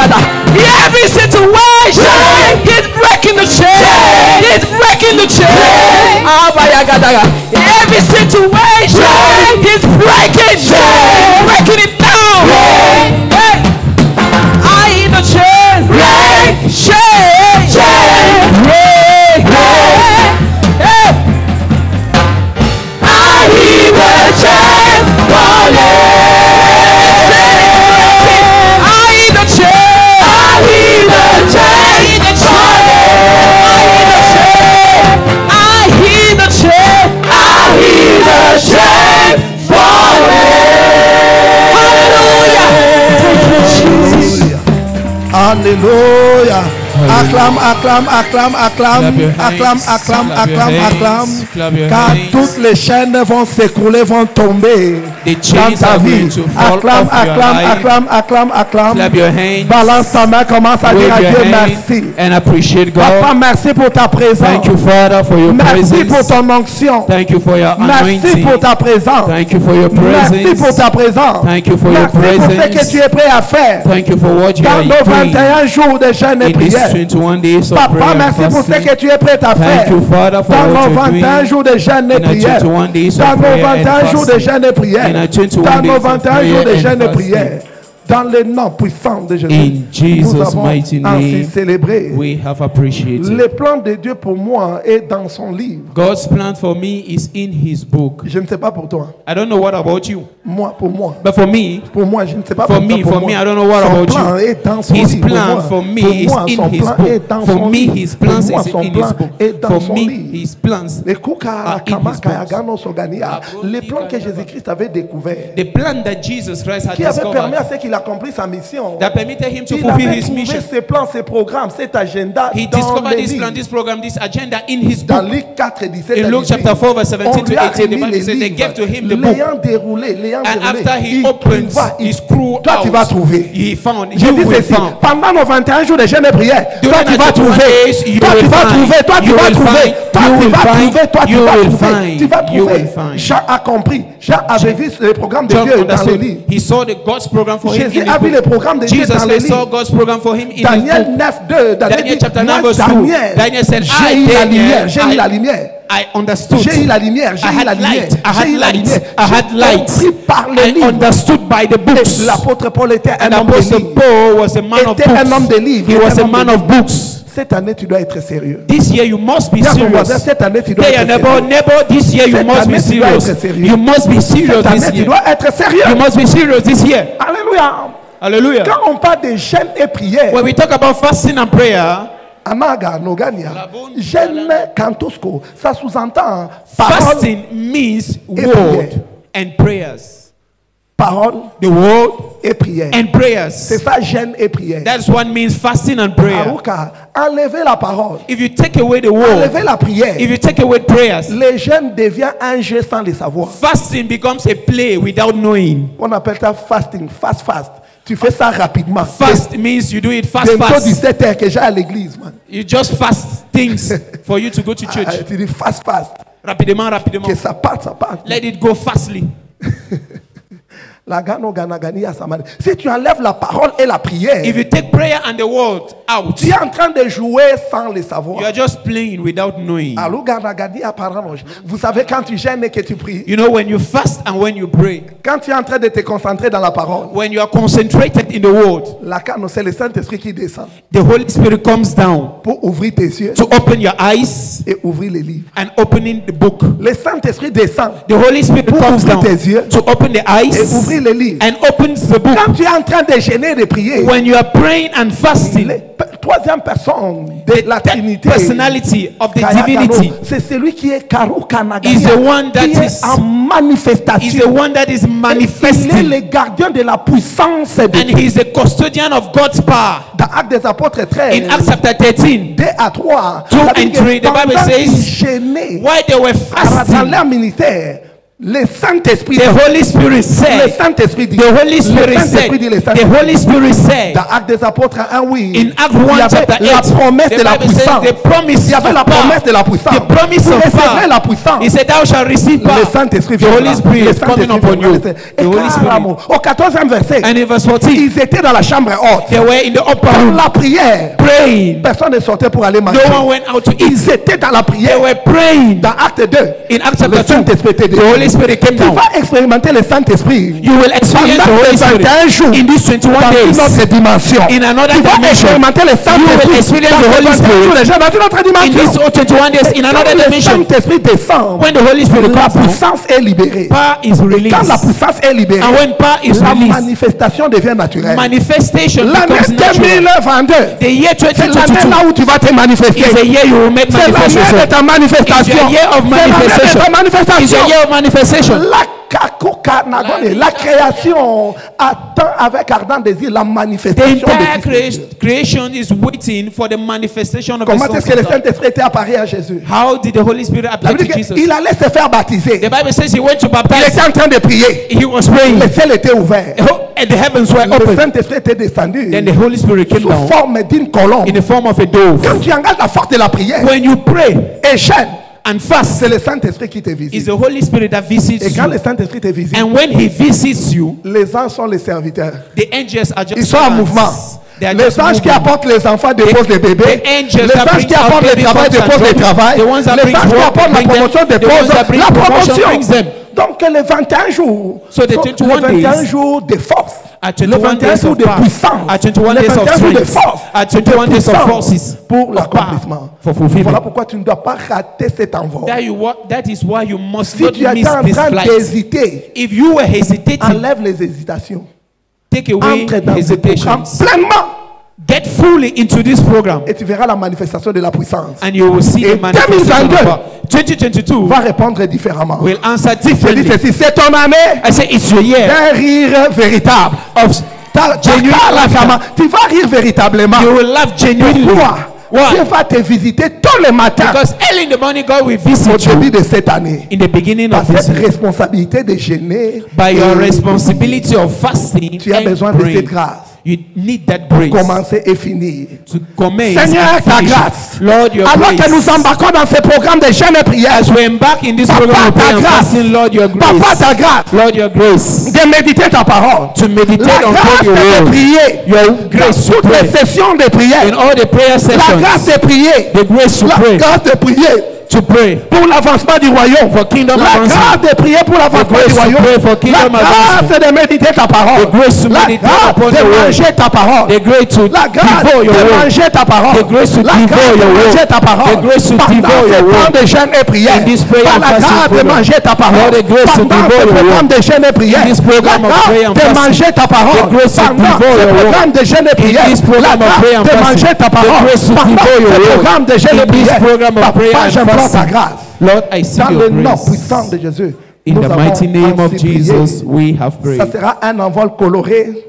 Every situation, he's breaking the chain. He's breaking the chain. Every situation, he's breaking it down. Hey. I hear the chain, I hear the chain falling. Alléluia. Acclame, acclame, acclame, acclame, acclame, acclame, acclame, acclame. Car toutes les chaînes vont s'écrouler, vont tomber dans ta vie. Acclame, acclame, acclame, acclame, acclame. Balance ta main, commence à dire à Dieu merci. And appreciate God. Papa, merci pour ta présence. Thank you, Father, for your presence. Merci pour ton onction. Thank you for your anointing. Merci pour ta présence. Thank you for your presence. Merci pour ta présence. Thank you for your presence. Merci pour ce que tu es prêt à faire. Thank you for what you are doing. Dans nos 21 jours de jeûne et prière. 21 days of Papa, merci pour ce que tu es prêt à faire. Thank you, Father, for dans what nos 21 jours de jeûne et prière. Dans nos 21 jours de jeûne et prière. Dans nos 21 jours de jeûne et prière. Dans le nom puissant de Jésus, in Jesus' nous avons mighty ainsi name, célébré. we have appreciated. Le plan de Dieu pour moi est dans son livre. God's plan for me is in His book. Je ne sais pas pour toi. I don't know what about you. Moi, pour moi. But for me, je ne sais pas for me, I don't know what son about plan you. Est dans son His livre. plan for me is in His book. For me, His plans is in His book. For me, His plans are in His book. Les plans que Jésus-Christ avait découverts, the plan that Jesus Christ had qui avait permis à discovered, ce qu'il accomplisse sa mission. that permitted him to Il fulfill avait his trouvé mission. ses plans, ses programmes, cet agenda He dans discovered les this plan, livres. this program, this agenda in his Dans book. Luc 4 et 17 In Luke chapter 4 verse 17 on to lui a 18, the remis Bible les said they gave to him the livres. book. L'ayant déroulé, And after he il opens trouva, his screw toi tu vas out, trouver. he found, Je you dis will ceci, find. pendant nos 21 jours de jeûne et prière, toi During tu vas the 21 trouver, days, you toi will tu vas find. trouver, toi tu You vas will trouver, find. toi You tu will vas find. trouver, toi tu You vas will trouver, find. tu vas You trouver. will find. Jean a compris, Jean avait vu le programme de John Dieu dans le understood. livre. He saw the God's program for him Jésus in a vu his le book. programme de Dieu Jesus dans le saw livre. God's program for him in his Daniel book. 9:2, Daniel chapter 9 verse 2. Daniel, Daniel said, j'ai eu la lumière, j'ai eu la lumière. I understood. J'ai eu la lumière, j'ai eu la lumière. I had light. I had light. J'ai par les I livres. understood by the books. L'apôtre Paul était un And homme de Apostle livres. Paul was a man of Était un homme de books. livres. He was a Un homme man de of books. Cette année, tu dois être sérieux. This year you must be Dis à ton voisin, serious. cette année, tu dois Tell être your sérieux. neighbor, this year you Cette must année, be tu dois serious. être sérieux. You must be serious Cette année, this tu year. dois être sérieux. You must be serious this year. Alléluia. Hallelujah. Quand on parle de jeûne et prière, When we talk about fasting and prayer, Anaga, Nogania, jeûne, kantosko, ça sous-entend parole, fasting means word and prayers. parole, The word et prière. and prayers. C'est ça, jeûne et prière. That's what means fasting and prayer. Aruka, enlever la parole, If you take away the word, enlever la prière, if you take away prayers, le jeûne devient un jeu sans le savoir. fasting becomes a play without knowing. On appelle ça fasting, fast. Tu fais ça rapidement. Fast means you do it fast, Bientôt fast. 17h que j'ai à l'église, man. You just fast things for you to go to church. Tu dis fast. Rapidement, rapidement. Que ça parte. Let it go fastly. La gano ganagani à Samarie. Si tu enlèves la parole et la prière, If you take prayer and the word out, tu es en train de jouer sans le savoir. you are just playing without knowing. Allo ganagani à Parange. Vous savez quand tu gênes et que tu pries, You know, when you fast and when you pray, quand tu es en train de te concentrer dans la parole, when you are concentrated in the word, la cano c'est le Saint-Esprit qui descend the Holy Spirit comes down pour ouvrir tes yeux to open your eyes et ouvrir les livres. and opening the book. Le Saint-Esprit descend The Holy Spirit pour comes ouvrir down tes yeux to open the et eyes ouvrir les livres. and opens the book. Quand tu es en train de gêner et de prier, When you are praying and fasting, troisième personne de la the Trinité, personality of the Kayakano, divinity c'est celui qui est Karu Kanagaya, is the one that qui est is- en manifestation. is the one that is Il est manifesting, le gardien de la puissance de and he is the custodian of God's power. Dans Actes des Apôtres 13, In Acts chapter 13, 2 à 3, 2 ça dit and que 3, the Bible pendant says, qu'ils gênaient while they were dans fasting, leur ministère, Le Saint-Esprit, the Holy Spirit said, le Saint-Esprit dit, the Holy Spirit said, the Holy Spirit said, dans Actes des Apôtres 1, oui, in Acts 1 chapter 8, la promesse de la puissance. the promise Il y avait la promesse de la puissance. The promise Vous of recevrez power. la puissance. He said, thou shall receive power. Le Saint-Esprit The Holy Spirit le is coming upon you. The Holy Spirit. Au 14e verset, And in verse 14, ils étaient dans la chambre haute. they were in the upper Pour room la prière. praying. Personne ne sortait pour aller manger. No one went out to eat. Ils étaient dans la They prière. were praying. Dans Acte 2, In Acts le chapter 2, Saint-Esprit était the Holy Spirit came Tu down. vas expérimenter le Saint-Esprit. You will experience the Pendant Holy ces Spirit 21 jours, in these 21 dans days. une autre dimension. In another Tu vas dimension. expérimenter le You will Saint-Esprit experience dans the Holy ces 21 jours Spirit déjà dans une autre in dimension. these 21 days. In another Quand le dimension. Saint-Esprit descend, When the Holy Spirit la comes down, puissance est libérée. power is Quand la released. puissance est libérée, And when power is la released, manifestation devient naturelle. manifestation L'année becomes natural. 2022, The year c'est l'année 2022 là où tu vas te manifester. is a year you will make C'est l'année manifestation. de ta manifestation. It's a year of C'est l'année de manifestation. ta It's manifestation. a year of manifestation. La création attend avec ardent désir la The manifestation entire de Christ. creation is waiting for the manifestation of the Comment sons est-ce que le of God. Saint-Esprit était apparu à Jésus? How did the Holy Spirit La appear Bible to dit Jesus? qu'il allait se faire baptiser. The Bible says he went to Il baptize. était en train de prier. He was praying. Le ciel était ouvert. And the heavens were Le open. Saint-Esprit était descendu Then the Holy Spirit came sous down forme d'une colombe. in the form of a dove. Quand tu engages la force de la prière When you pray et jeûnes, and fast, c'est le Saint-Esprit qui te it's visite. the Holy Spirit that visits Et quand you. le Saint-Esprit te visite, And when he visits you, les anges sont les serviteurs. the angels are just Ils sont en servants. mouvement. They are Les just anges qui moving. apportent les enfants déposent les bébés. The angels Les that anges bring qui out apportent le baby travail comes and déposent le bring- travail. the ones that Les brings anges qui work, apportent la bring them. promotion The ones déposent that bring la promotion promotion. brings them. Donc les 21 jours So the sont 21 les 21 days jours de force. At Les 21 21 days jours of de power. puissance. At 21 Les days of 21 jours de strength. force. At 21 de days of puissance forces. pour Of l'accomplissement. power. For fulfillment. Voilà pourquoi tu ne dois pas rater cet envol. That is why you must Si not tu miss étais en this train flight. d'hésiter, If you were hesitating, enlève les hésitations. take away Entre dans ce programme hesitations. pleinement Get fully into this program. et tu verras la manifestation de la puissance. And you will see Et the manifestation 2022 of power. 2022 Va répondre différemment. will answer Je dis differently. ceci, c'est ton année I say it's your year d'un rire véritable. of genuine laughter. Tu vas rire véritablement. You will laugh genuinely. Pourquoi? Why? Dieu va te visiter tous les matins Because early in the morning God will au visit début you de cette année. in the beginning Par of this cette year. responsabilité de gêner, By your responsibility of fasting tu as and besoin de cette praying. grâce. You need that grace Commencer et finir. to commence Seigneur, and ta finish. grâce. Lord, your Alors que grace. nous embarquons dans ce programme de jeûne et prière, As we embark in this Papa, program of ta prayer and grâce. fasting, Lord, your Papa, grace. ta grâce Lord, your grace. de méditer ta parole. To meditate La on grâce your de word. prier. Your Dans grace to toutes les pray. sessions de prière. In all the prayer La grâce sessions. de prier. The grace to La pray. grâce de prier To pray. pour l'avancement du royaume. For kingdom La advancement. grâce de prier pour l'avancement The grace du to royaume. pray for La kingdom grâce de méditer ta parole. The grace to La meditate grâce upon de the word. manger ta parole. The grace to La grâce devour your de word. manger ta parole. The grace to La devour grâce de your word. manger ta parole. The grace to Pendant devour ce your temps word. de jeûne et prière. In this prayer Par and la fasting grâce de program. manger ta parole. Lord, the grace to Pendant devour ce your programme word. de jeûne et prière. In this program La of grâce prayer and de fasting. manger ta parole. The grace to Pendant devour ce your word. programme de jeûne et In prière. this program La of prayer grâce and de fasting. manger ta The parole. grace to Pendant devour your ce word. programme de jeûne et In this prière. program of prayer Papa, and j'implore ta fasting. grâce. Lord, I see Dans your le nom grace. puissant de Jésus. In nous the avons mighty name of ainsi prié. Jesus, we have prayed. Ça sera un envol coloré.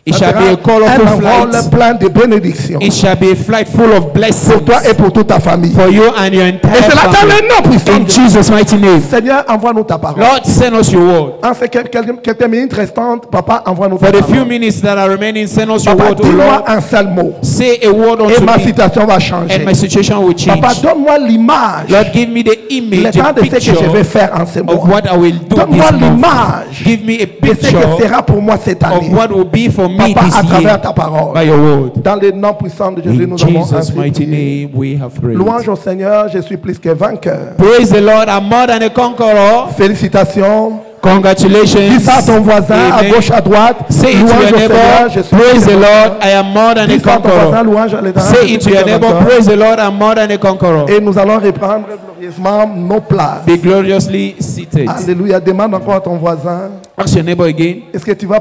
It Ça shall sera be a colorful un envol flight. plein de bénédictions. It shall be a flight full of blessings Pour toi et pour toute ta famille. for you and your Et entire c'est là dans family. le nom puissant In de Jésus. Jesus' mighty name. Seigneur, envoie-nous ta parole. Lord, send us your word. En ces quelques minutes restantes, Papa, envoie-nous ta For the few parole. minutes that are remaining, send us your Papa, word, O dis-moi Lord. un seul mot. Say a word Et unto ma me, situation va changer. and my situation will change. Papa, donne-moi l'image. Lord, give me the Le image, temps a de ce que je picture vais faire en ce mois. of what I will do Donne-moi this month. l'image Give me a de ce picture que sera pour moi cette of année. what will be for me Papa, à this travers year ta parole. by your word. Dans le nom puissant de Jésus, In nous avons Jesus' ainsi mighty prié. name, we have prayed. Louange au Seigneur, je suis plus que vainqueur. Praise the Lord, I'm more than a conqueror. Félicitations. Congratulations. Dis ça à ton voisin, à Amen. gauche, à droite. Say it to Louange your au Seigneur, neighbor. je suis Praise plus the que Lord, vainqueur. I am more than a Dis ça à ton voisin, conqueror. louange à l'éternel, Say je it suis to your plus que neighbor. vainqueur. Praise the Lord, I'm more than a conqueror. Et nous allons reprendre glorieusement nos places. Be gloriously seated. Alléluia. Demande encore à ton voisin, Ask your neighbor again. est-ce que tu vas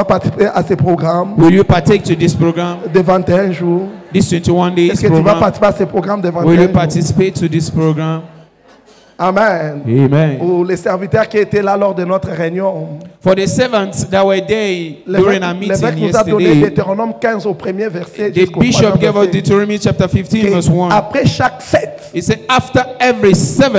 participer à ces programmes Will you partake to this program, de 21 jours? this 21 days Est-ce que tu vas program? participer à ces programmes de 21 Will you jours? participate to this program? Amen. Amen. Pour les serviteurs qui étaient là lors de notre réunion, For the servants that were there during our l'évêque meeting nous a donné yesterday, Deutéronome 15 au premier verset the jusqu'au bishop troisième gave us verset. Deuteronomy chapter 15 Et verse 1. après chaque fête, He said, after every 7,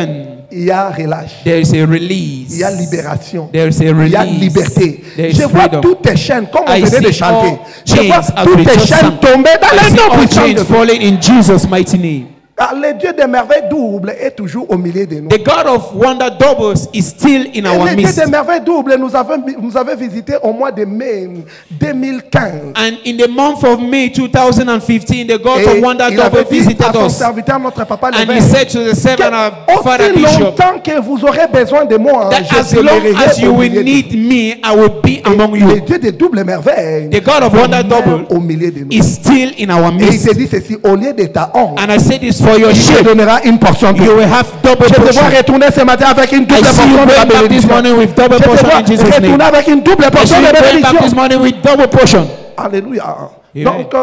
il y a relâche. There is a release. Il y a libération. There is a release. Il y a liberté. There is Je vois freedom. toutes tes chaînes, comme on venait de chanter. Je chains vois as toutes we tes just chaînes sang. tomber dans I le see nom all puissant de chains Dieu. falling in Jesus' mighty name. Car le Dieu des merveilles doubles est toujours au milieu de nous. The God of wonder doubles is still in our Le Dieu midst. des merveilles doubles nous avait visité au mois de mai 2015. And in the month of May 2015, the God of wonder il avait double dit visited à son us. serviteur, notre papa And he l'évêque, said to the servant of Father aussi Bishop, longtemps que vous aurez besoin de moi, that je as long demeurerai as you au will milieu de need me, I will be among vous. you. Le Dieu des doubles merveilles The God of wonder double au milieu de nous. is still in our Et il midst. te dit ceci, au lieu de ta honte, And I say this for your il te shame. donnera une portion de You will have double Je te vois portion. retourner ce matin avec une I double see you portion de la going back this bénédiction. morning with double Je te portion vois in Jesus' name. retourner avec une double I see portion you de going back bénédiction. this morning with double portion. Alléluia. Amen. Donc,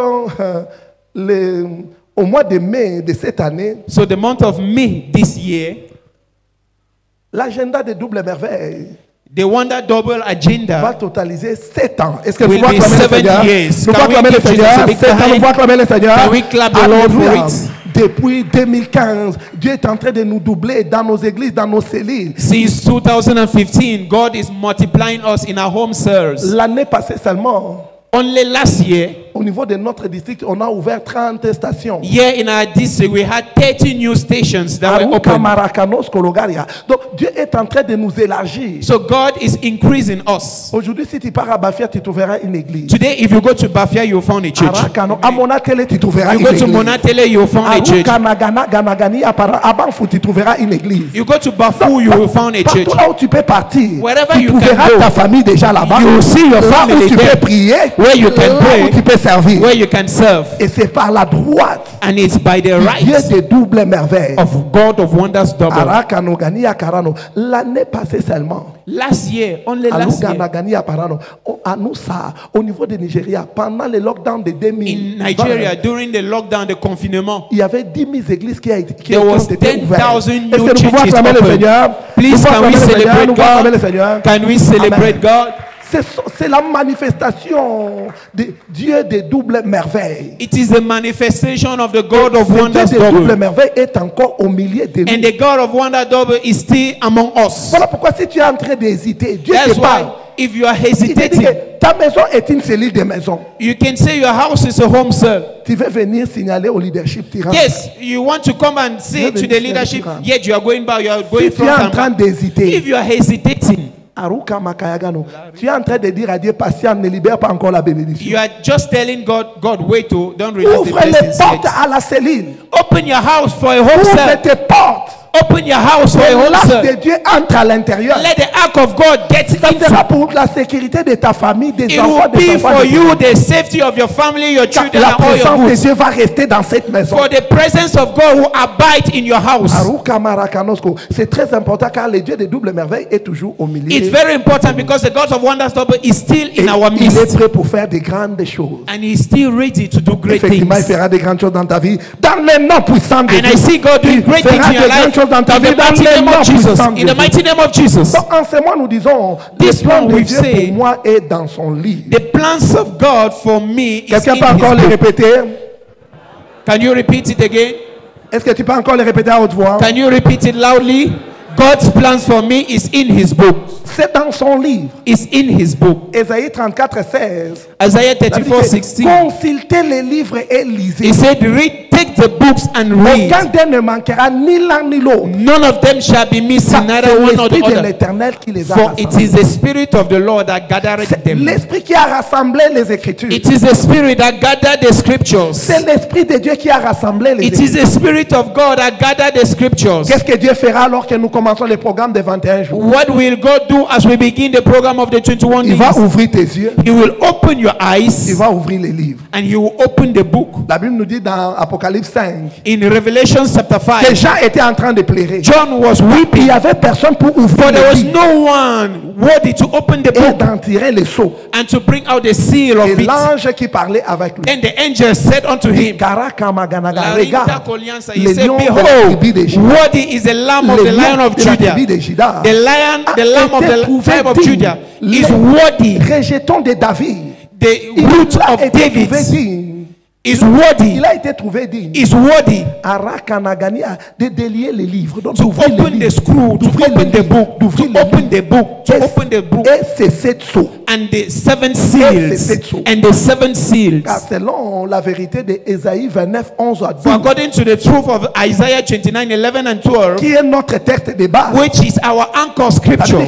au mois de mai de cette année, So the month of May this year, l'agenda de double merveille the wonder double va agenda totaliser 7 ans. Est-ce que nous will pouvons be acclamer le 7 Seigneur? years. Nous Can pouvons we acclamer le give Jesus Seigneur. a big 7 ans, nous hand? pouvons acclamer le Seigneur. Can we clap the Lord for Alléluia. it? Depuis 2015, Dieu est en train de nous doubler dans nos églises, dans nos cellules. Since 2015, God is multiplying us in our home cells. L'année passée seulement, Only last year, au niveau de notre district, on a ouvert 30 stations. here in our district, we had 30 new stations that were Aruka, open. Marakanos, Kologaria. Donc Dieu est en train de nous élargir. So God is increasing us. Aujourd'hui, si tu pars à Bafia, tu trouveras une église. Today, if you go to Bafia, you'll find a church. Arakano, à Monatele, tu trouveras You une go église. to Monatele, you'll find a church. Aruka, Nagana, Ganagani, à Banfou, tu trouveras une église. You go to Bafu, you will find a church. Partout là où tu peux partir, Wherever tu you can trouveras go, ta famille déjà là-bas. you will see your Là family où tu there. peux prier, Where you can là pray, où tu peux servir. where you can serve. Et c'est par la droite, And it's by the Dieu right des doubles merveilles. of God of wonders double. Arakano, Gani, Akarano. L'année passée seulement, Last year, only last year, à nous ça, au niveau de Nigeria, pendant le lockdown de 2000, in Nigeria, during the lockdown, the confinement, il y avait 10 000 églises qui there ont was été ouvertes. 10,000 Est-ce new que nous pouvons churches acclamer le open. Seigneur? Please, Nous pouvons can we acclamer le Seigneur? celebrate Nous pouvons acclamer le God? Seigneur? Can we celebrate Amen. God? C'est la manifestation de Dieu des doubles merveilles. It is the manifestation of the God of Ce wonders Dieu des doubles double. merveilles est encore au milieu de And nous. the God of wonder double is still among us. Voilà pourquoi si tu es en train d'hésiter, Dieu That's te parle. why if you are Il te dit hesitating, que ta maison est une cellule de maison. you can say your house is a home cell. Tu veux venir signaler au leadership tyran. Yes, you want to come and say to the leadership, yet you are going back, you are going Si tu es en train from. d'hésiter, If you are hesitating, Aruka Makayagano, tu es en train de dire à Dieu, patient, ne libère pas encore la bénédiction. you are just telling God, wait, don't release the Ouvre les blessings portes yet. à la cellule. Open your house for a home Ouvre cell. tes portes. Open your house for a home L'arche cell. de Dieu entre à l'intérieur. Let the ark of God get Ça sera into. pour la sécurité de ta famille, des It enfants, will des be enfants. for de tes you enfants. the safety of your family, your Car children, la and all your présence de goods. Dieu va rester dans cette maison. For the presence of God who abide in your house. Aruka Marakanosko. C'est très important car le Dieu des doubles merveilles est toujours au milieu. It's very important because the God of wonders double is still Et in our il est midst. prêt pour faire de grandes choses. And he's still ready to do great Effectivement, il things. fera de grandes choses dans ta vie. Dans le nom puissant de And I Dieu. see God doing great Il things fera in de your grandes life. choses dans ta In vie. the Dans mighty le name nom of Jesus. puissant de In the Dieu. mighty name of Jesus. Donc, en ce mois, nous disons, le This plan one de we Dieu say, pour moi est dans son livre. The plans of God for me is Quelqu'un in peut encore his le book. répéter? Can you repeat it again? Est-ce que tu peux encore le répéter à haute voix? Can you repeat it loudly? God's plans for me is in his book. C'est dans son livre. Is in his book. Ésaïe 34, 16. Isaiah Ça dit 34, que 16. consultez les livres et lisez. He said, take the books and read. Aucun d'eux ne manquera ni l'un ni l'autre. None of them shall be missing, C'est neither one or the l'esprit de other. l'Éternel qui les a For it rassemblés. is the Spirit of the Lord that gathered C'est them. l'esprit qui a rassemblé les Écritures. It is the Spirit that gathered the scriptures. C'est l'esprit de Dieu qui a rassemblé les It is Écritures. the Spirit of God that gathered the scriptures. Qu'est-ce que Dieu fera alors que nous commençons le programme de 21 jours? What will God do as we begin the program of the 21 Il va days? ouvrir tes yeux. He will open your Il eyes va ouvrir les livres. and he will open the book. La Bible nous dit dans Apocalypse 5 In Revelation chapter que 5, Jean était en train de pleurer. John was Il weeping, n'y avait personne pour ouvrir for there le was livre no one worthy to open the et book d'en tirer les sceaux. and to bring out the seal of Et it. l'ange qui parlait avec lui. Then the angel said unto him, Karakamaganaga, Larinda regarde, Koliansa, he le said, lion de la behold, tribu de Juda. worthy is the lamb of Le the lion lion of de la Judah. tribu de Juda The lion, a the lamb of été the trouvé tribe of digne. Judah is Les worthy. rejetons de David. The Il root a of été David trouvé digne is worthy. Il a été trouvé digne. Is worthy De délier les livres. Donc, to open the screw, to open the book, to open the book, to open the book. Et c'est 7 sceaux. And the 7 seals. And the 7 seals. Car selon la vérité de Ésaïe 29, 11 à 12. For according to the truth of Isaiah 29, 11 and 12. Qui est notre texte de base. Which is our anchor scripture.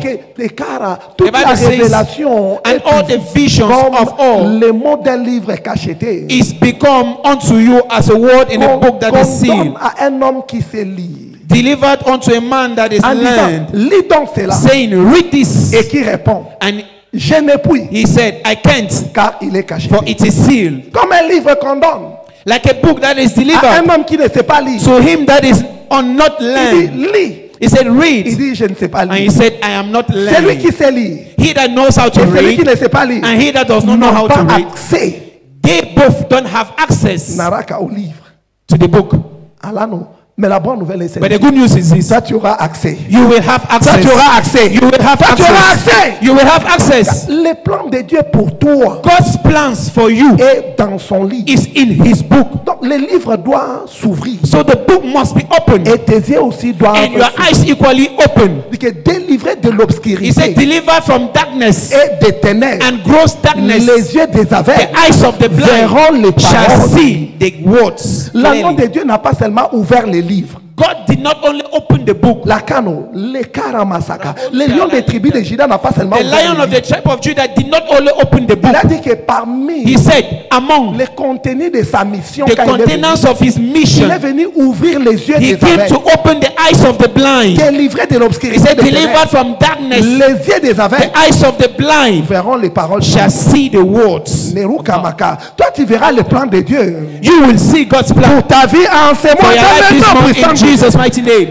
Toute la révélation and all the visions of all. Le mot d'un livre cacheté. Is become unto you as a word in a book that is sealed. À un homme qui se lit. Delivered unto a man that is learned. Lis donc cela. Saying, read this. Et qui répond. And je ne puis. He said, I can't. Car il est caché. For it is sealed. Comme un livre qu'on donne. Like a book that is delivered. À un homme qui ne sait pas lire. So him that is not learned. Il dit, lis. He said, read. Il dit, je ne sais pas lire. And he said, I am not learned. Celui qui sait lire. He that knows how to read. Celui qui ne sait pas lire. And he that does not know how to read. Accès. They both don't have access au livre. To the book. Allah non. Mais la bonne nouvelle est celle. But the good news is this. Ça tu auras accès. You will have access. Ça tu auras accès. You will have access. Tu auras accès. You will have access. Le plan de Dieu pour toi. God's plans for you est dans son livre. Is in his book. Donc le livre doit s'ouvrir. So the book must be open. Et tes yeux aussi doivent. And your eyes equally open. Délivré de l'obscurité. He said, deliver from darkness. Et des ténèbres. And gross darkness. Les yeux des aveugles. The eyes of the blind verront les paroles. Shall see the words. L'amour de Dieu n'a pas seulement ouvert les livres. God did not only open the book. La cano, le karamasaka, le lion des tribus de Juda n'a pas seulement. The lion of the tribe of Judah did not only open the book. Il a dit que parmi. He said, among les contenus de sa mission. The containers of his mission. Il est venu ouvrir les yeux des aveugles. He came to open the eyes of the blind. Délivrer de l'obscurité. He said, delivered from darkness. Les yeux des aveugles. The eyes of the blind verront les paroles. Shall see the words. Toi tu verras le plan de Dieu. You will see God's plan. Pour ta vie en ce moment. In Jesus' mighty name.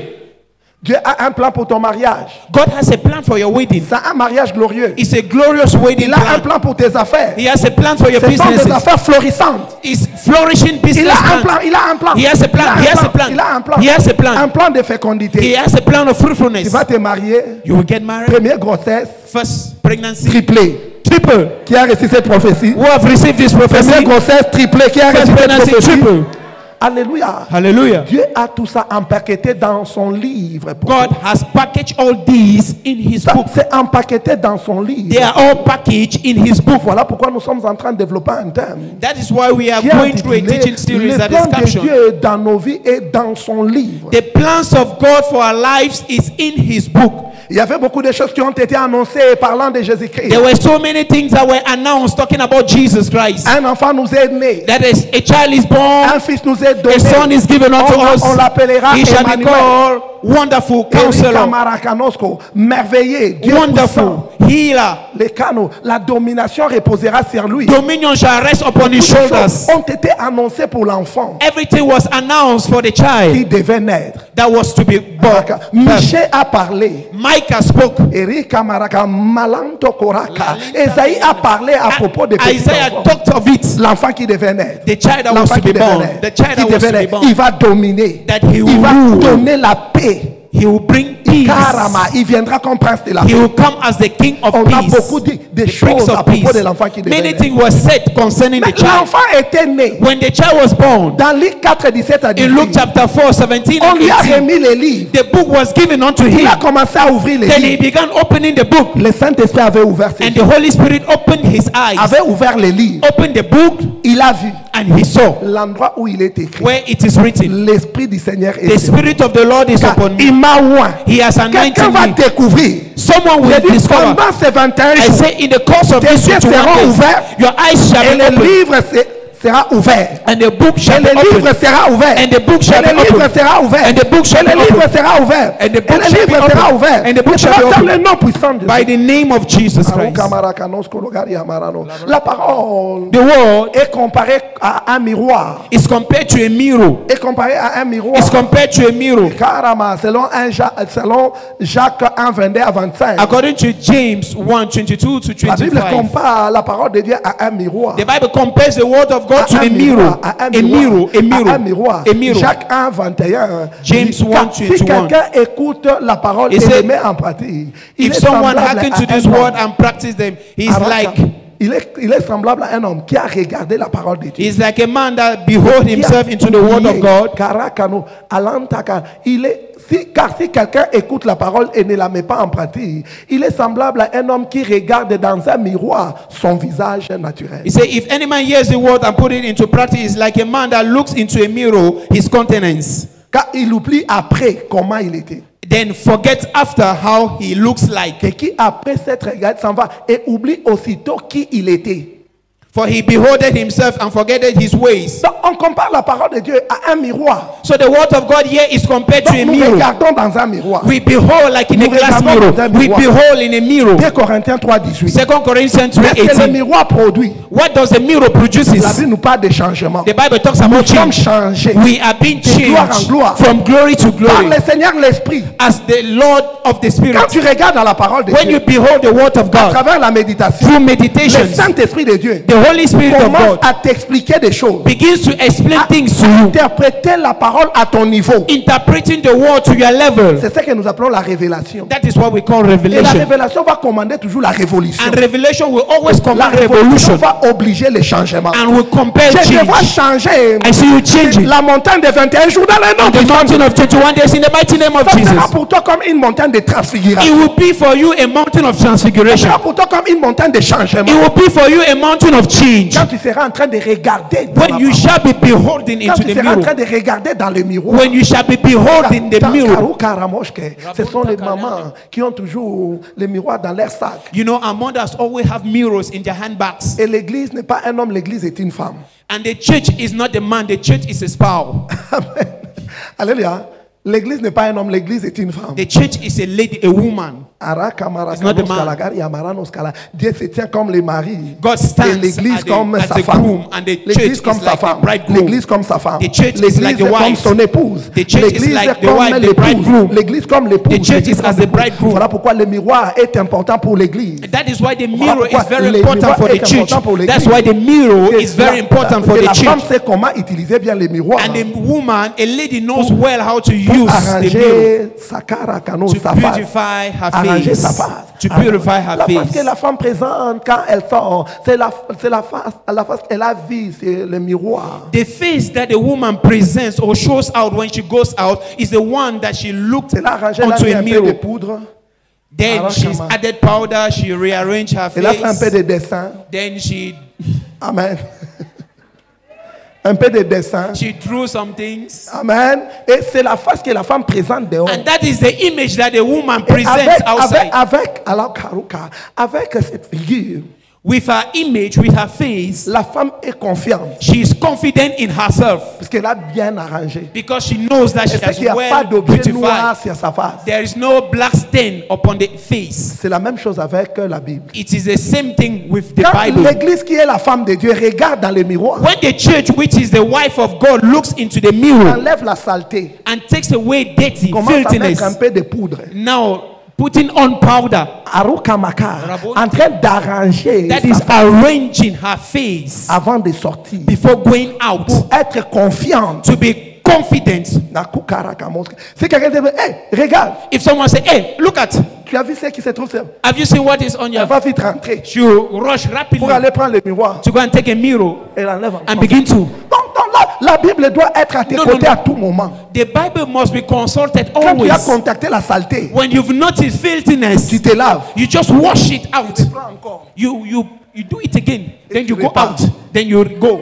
Dieu a un plan pour ton mariage. God has a plan for your wedding. C'est un mariage glorieux. It's a glorious wedding. Il a un plan pour tes affaires. He has a plan for your business. Ce sont des affaires florissantes. It's flourishing business. Il a un plan. Il a un plan. He has a plan. He has a plan. Il a un plan. He has a plan. Un plan de fécondité. He has a plan of fruitfulness. Tu vas te marier. You will get married. Première grossesse. First pregnancy. Triplé. Triple. Qui a reçu cette prophétie? Who have received this prophecy? Première grossesse triplée. Qui a reçu cette prophétie? Triple. Alléluia. Hallelujah. Dieu a tout ça empaqueté dans son livre. God has packaged all these in his book. C'est empaqueté dans son livre. They are all packaged in his book. Voilà pourquoi nous sommes en train de développer un thème. That is why we are going through a teaching series that is captioned. Le plan de Dieu dans nos vies est dans son livre. The plans of God for our lives is in his book. Il y avait beaucoup de choses qui ont été annoncées parlant de Jésus-Christ. There were so many things that were announced talking about Jesus Christ. Un enfant nous est né. That is, a child is born. Un fils nous est donné. A son is given unto us. On l'appellera He shall be called Wonderful Counselor. Merveilleux. Wonderful. Healer. Les canaux, la domination reposera sur lui. Dominion shall rest upon his shoulders. Ont été annoncés pour l'enfant. Everything was announced for the child. Qui devait naître. That was to be born. Michel a parlé. Micah spoke. Erika Maraka Malanto Koraka. Esaïe a parlé à propos de Isaiah talked of it. L'enfant qui devait naître. The child that was to be born. The child that was to be born. Il va dominer. That he will il va donner la paix. He will bring peace. Il viendra comme prince de la paix. He will come as the king of On peace. a beaucoup de choses à propos de l'enfant qui devait naître. Many things were said concerning the child. L'enfant était né. When the child was born. Dans Luc 4, 17 à 18. In Luke chapter 4, 17 on and 18. lui a remis les livres. The book was given unto him. Il a commencé à ouvrir les livres. Then he began opening the book. Le Saint-Esprit avait ouvert ses yeux. And the Holy Spirit opened his eyes. Avait ouvert les livres. Opened the book. Il a vu. And he saw. L'endroit où il est écrit. Where it is written. L'Esprit du Seigneur est. The Spirit of the Lord is upon me. Il m'a oint. He has anointed me. Découvrir. Someone will discover. Pendant ces 21 jours, I say in the course of this 21 days, your eyes shall be opened. Livre sera ouvert. And the book shall be opened. Le livre sera ouvert. And the book shall be opened. Le livre sera ouvert. And the book shall be opened. Le livre sera ouvert. And the book shall be opened. And the book shall be opened. By the name of Jesus Christ. La parole. The word est comparée à un miroir. Is compared to a mirror. Est comparée à un miroir. Is compared to a mirror. Carama, selon Jacques 1, 22 à 25. According to James 1, 22 to 25. La Bible compare la parole de Dieu à un miroir. The Bible compares the word of God to a mirror. A mirror. Jacques 1, 21. James 1, 21. Si quelqu'un écoute la parole et le met en pratique, if someone hearken to this word and practice them, he is like Il est semblable à un homme qui a regardé la parole de Dieu. He's like a man that behold himself into the word of God. Car si quelqu'un écoute la parole et ne la met pas en pratique, il est semblable à un homme qui regarde dans un miroir son visage naturel. He said, if any man hears the word and put it into practice, it's like a man that looks into a mirror, his countenance. Car il oublie après comment il était. Then forget after how he looks like. Et qui après s'être regardé s'en va et oublie aussitôt qui il était. For he beholded himself and forgetted his ways. Donc on compare la parole de Dieu à un miroir. So the word of God here is compared to a mirror. Nous regardons dans un miroir. We behold like in a glass mirror. We behold in a mirror. 2 Corinthiens 3:18. 2 Corinthians 3:18. Qu'est-ce que le miroir produit? What does the mirror produces? La Bible nous parle de changement. The Bible talks about change. Nous sommes changés. We are being changed gloire en gloire. from glory to Par glory. le Seigneur l'Esprit. As the Lord of the Spirit. Quand tu regardes dans la parole de When Dieu, you behold the word of à God, travers la méditation, through le meditation, Saint-Esprit de Dieu the Holy Spirit of commence God à t'expliquer des choses, begins to explain à things to you, interpréter la parole à ton niveau. interpreting the word to your level. C'est ce que nous appelons la révélation. That is what we call Et la revelation. révélation va commander toujours la révolution. And revelation will always La command révolution revolution va obliger les changements. and will compel Je te vois change. changer I see you changing. la montagne de 21 jours dans le nom The du mountain of 21 days in the mighty name of Ça Jesus. sera pour toi comme une montagne de It transfiguration. will be for you a mountain of Ça transfiguration. sera pour toi comme une montagne de changement. It will be for you a mountain of change. Quand tu seras en train de regarder dans When la you parole. shall be beholding Quand into tu the seras en train mirror. de regarder dans le miroir. When you shall be beholding the mirror. Ce sont les mamans qui ont toujours les miroirs dans leur sac. You know, our mothers always have mirrors in their handbags. Et l'église n'est pas un homme, l'église est une femme. And the church is not the man, the church is a spouse. Amen. Alléluia. L'église n'est pas un homme, l'église est une femme. The church is a lady, a woman. It's not the man. Dieu se tient comme les maris. God Et stands l'église as comme the sa femme. groom, and the church L'église comme is sa like the femme. bridegroom. L'église comme sa femme. The church is L'église like the est comme wife. son épouse. The church is L'église like est the comme wife, the l'épouse. bridegroom. L'église comme l'épouse. The church is as the bridegroom. Voilà pourquoi le miroir est important pour l'église. That is why the mirror pourquoi is very le important miroir for the est church. important pour l'église. That's why the mirror is very important for the La femme church. sait comment utiliser bien les miroirs. And the woman, a lady knows well how to use the mirror Arranger sa carakano, to sa face. beautify her Arranger sa face. face. To beautify her La face que face. la femme présente quand elle sort, c'est la face qu'elle a vue, c'est le miroir. The face that the woman presents or shows out when she goes out is the one that she looked Elle a arrangé onto là, a un peu de mirror. poudre. Then Alors, she's comment? added powder, she rearranged her Elle a fait un peu face. de dessin. Then Amen. Un peu de dessin. she drew some things. Amen. Et c'est la face que la femme présente dehors. And that is the image that the woman Et presents outside. avec cette figure, With her image, with her face, la femme est confiante. she is confident in herself Parce qu'elle a bien arrangé. because she knows that she Et c'est has qu'il n'y a pas well d'objet noir beautified. sur sa face. There is no black stain upon the face. C'est la même chose avec la Bible. It is the same thing with the Quand Bible. l'église qui est la femme de Dieu regarde dans le miroir, When the church, which is the wife of God, looks into the mirror enlève la saleté, and takes away dirty, commence à filthiness, mettre un peu de poudre, now putting on powder, Arukamaka, en train d'arranger that sa is face arranging her face avant de sortir, before going out, pour être confiante. to be confident. Si quelqu'un te dit, hey, regarde, If someone say, hey, look at, tu as vu ce qui se trouve sur. have you seen what is on Elle your, va vite rentrer you rush rapidly pour aller prendre le miroir. to go and take a mirror Elle enlève and encore. begin to. Donc, la Bible doit être à tes No, côtés no. à tout moment. The Bible must be consulted Quand tu always. as contacté la saleté, When you've noticed filthiness, tu te laves. you just wash it out. Tu prends encore. You do it again. Then you tu go repars. out. Then you go.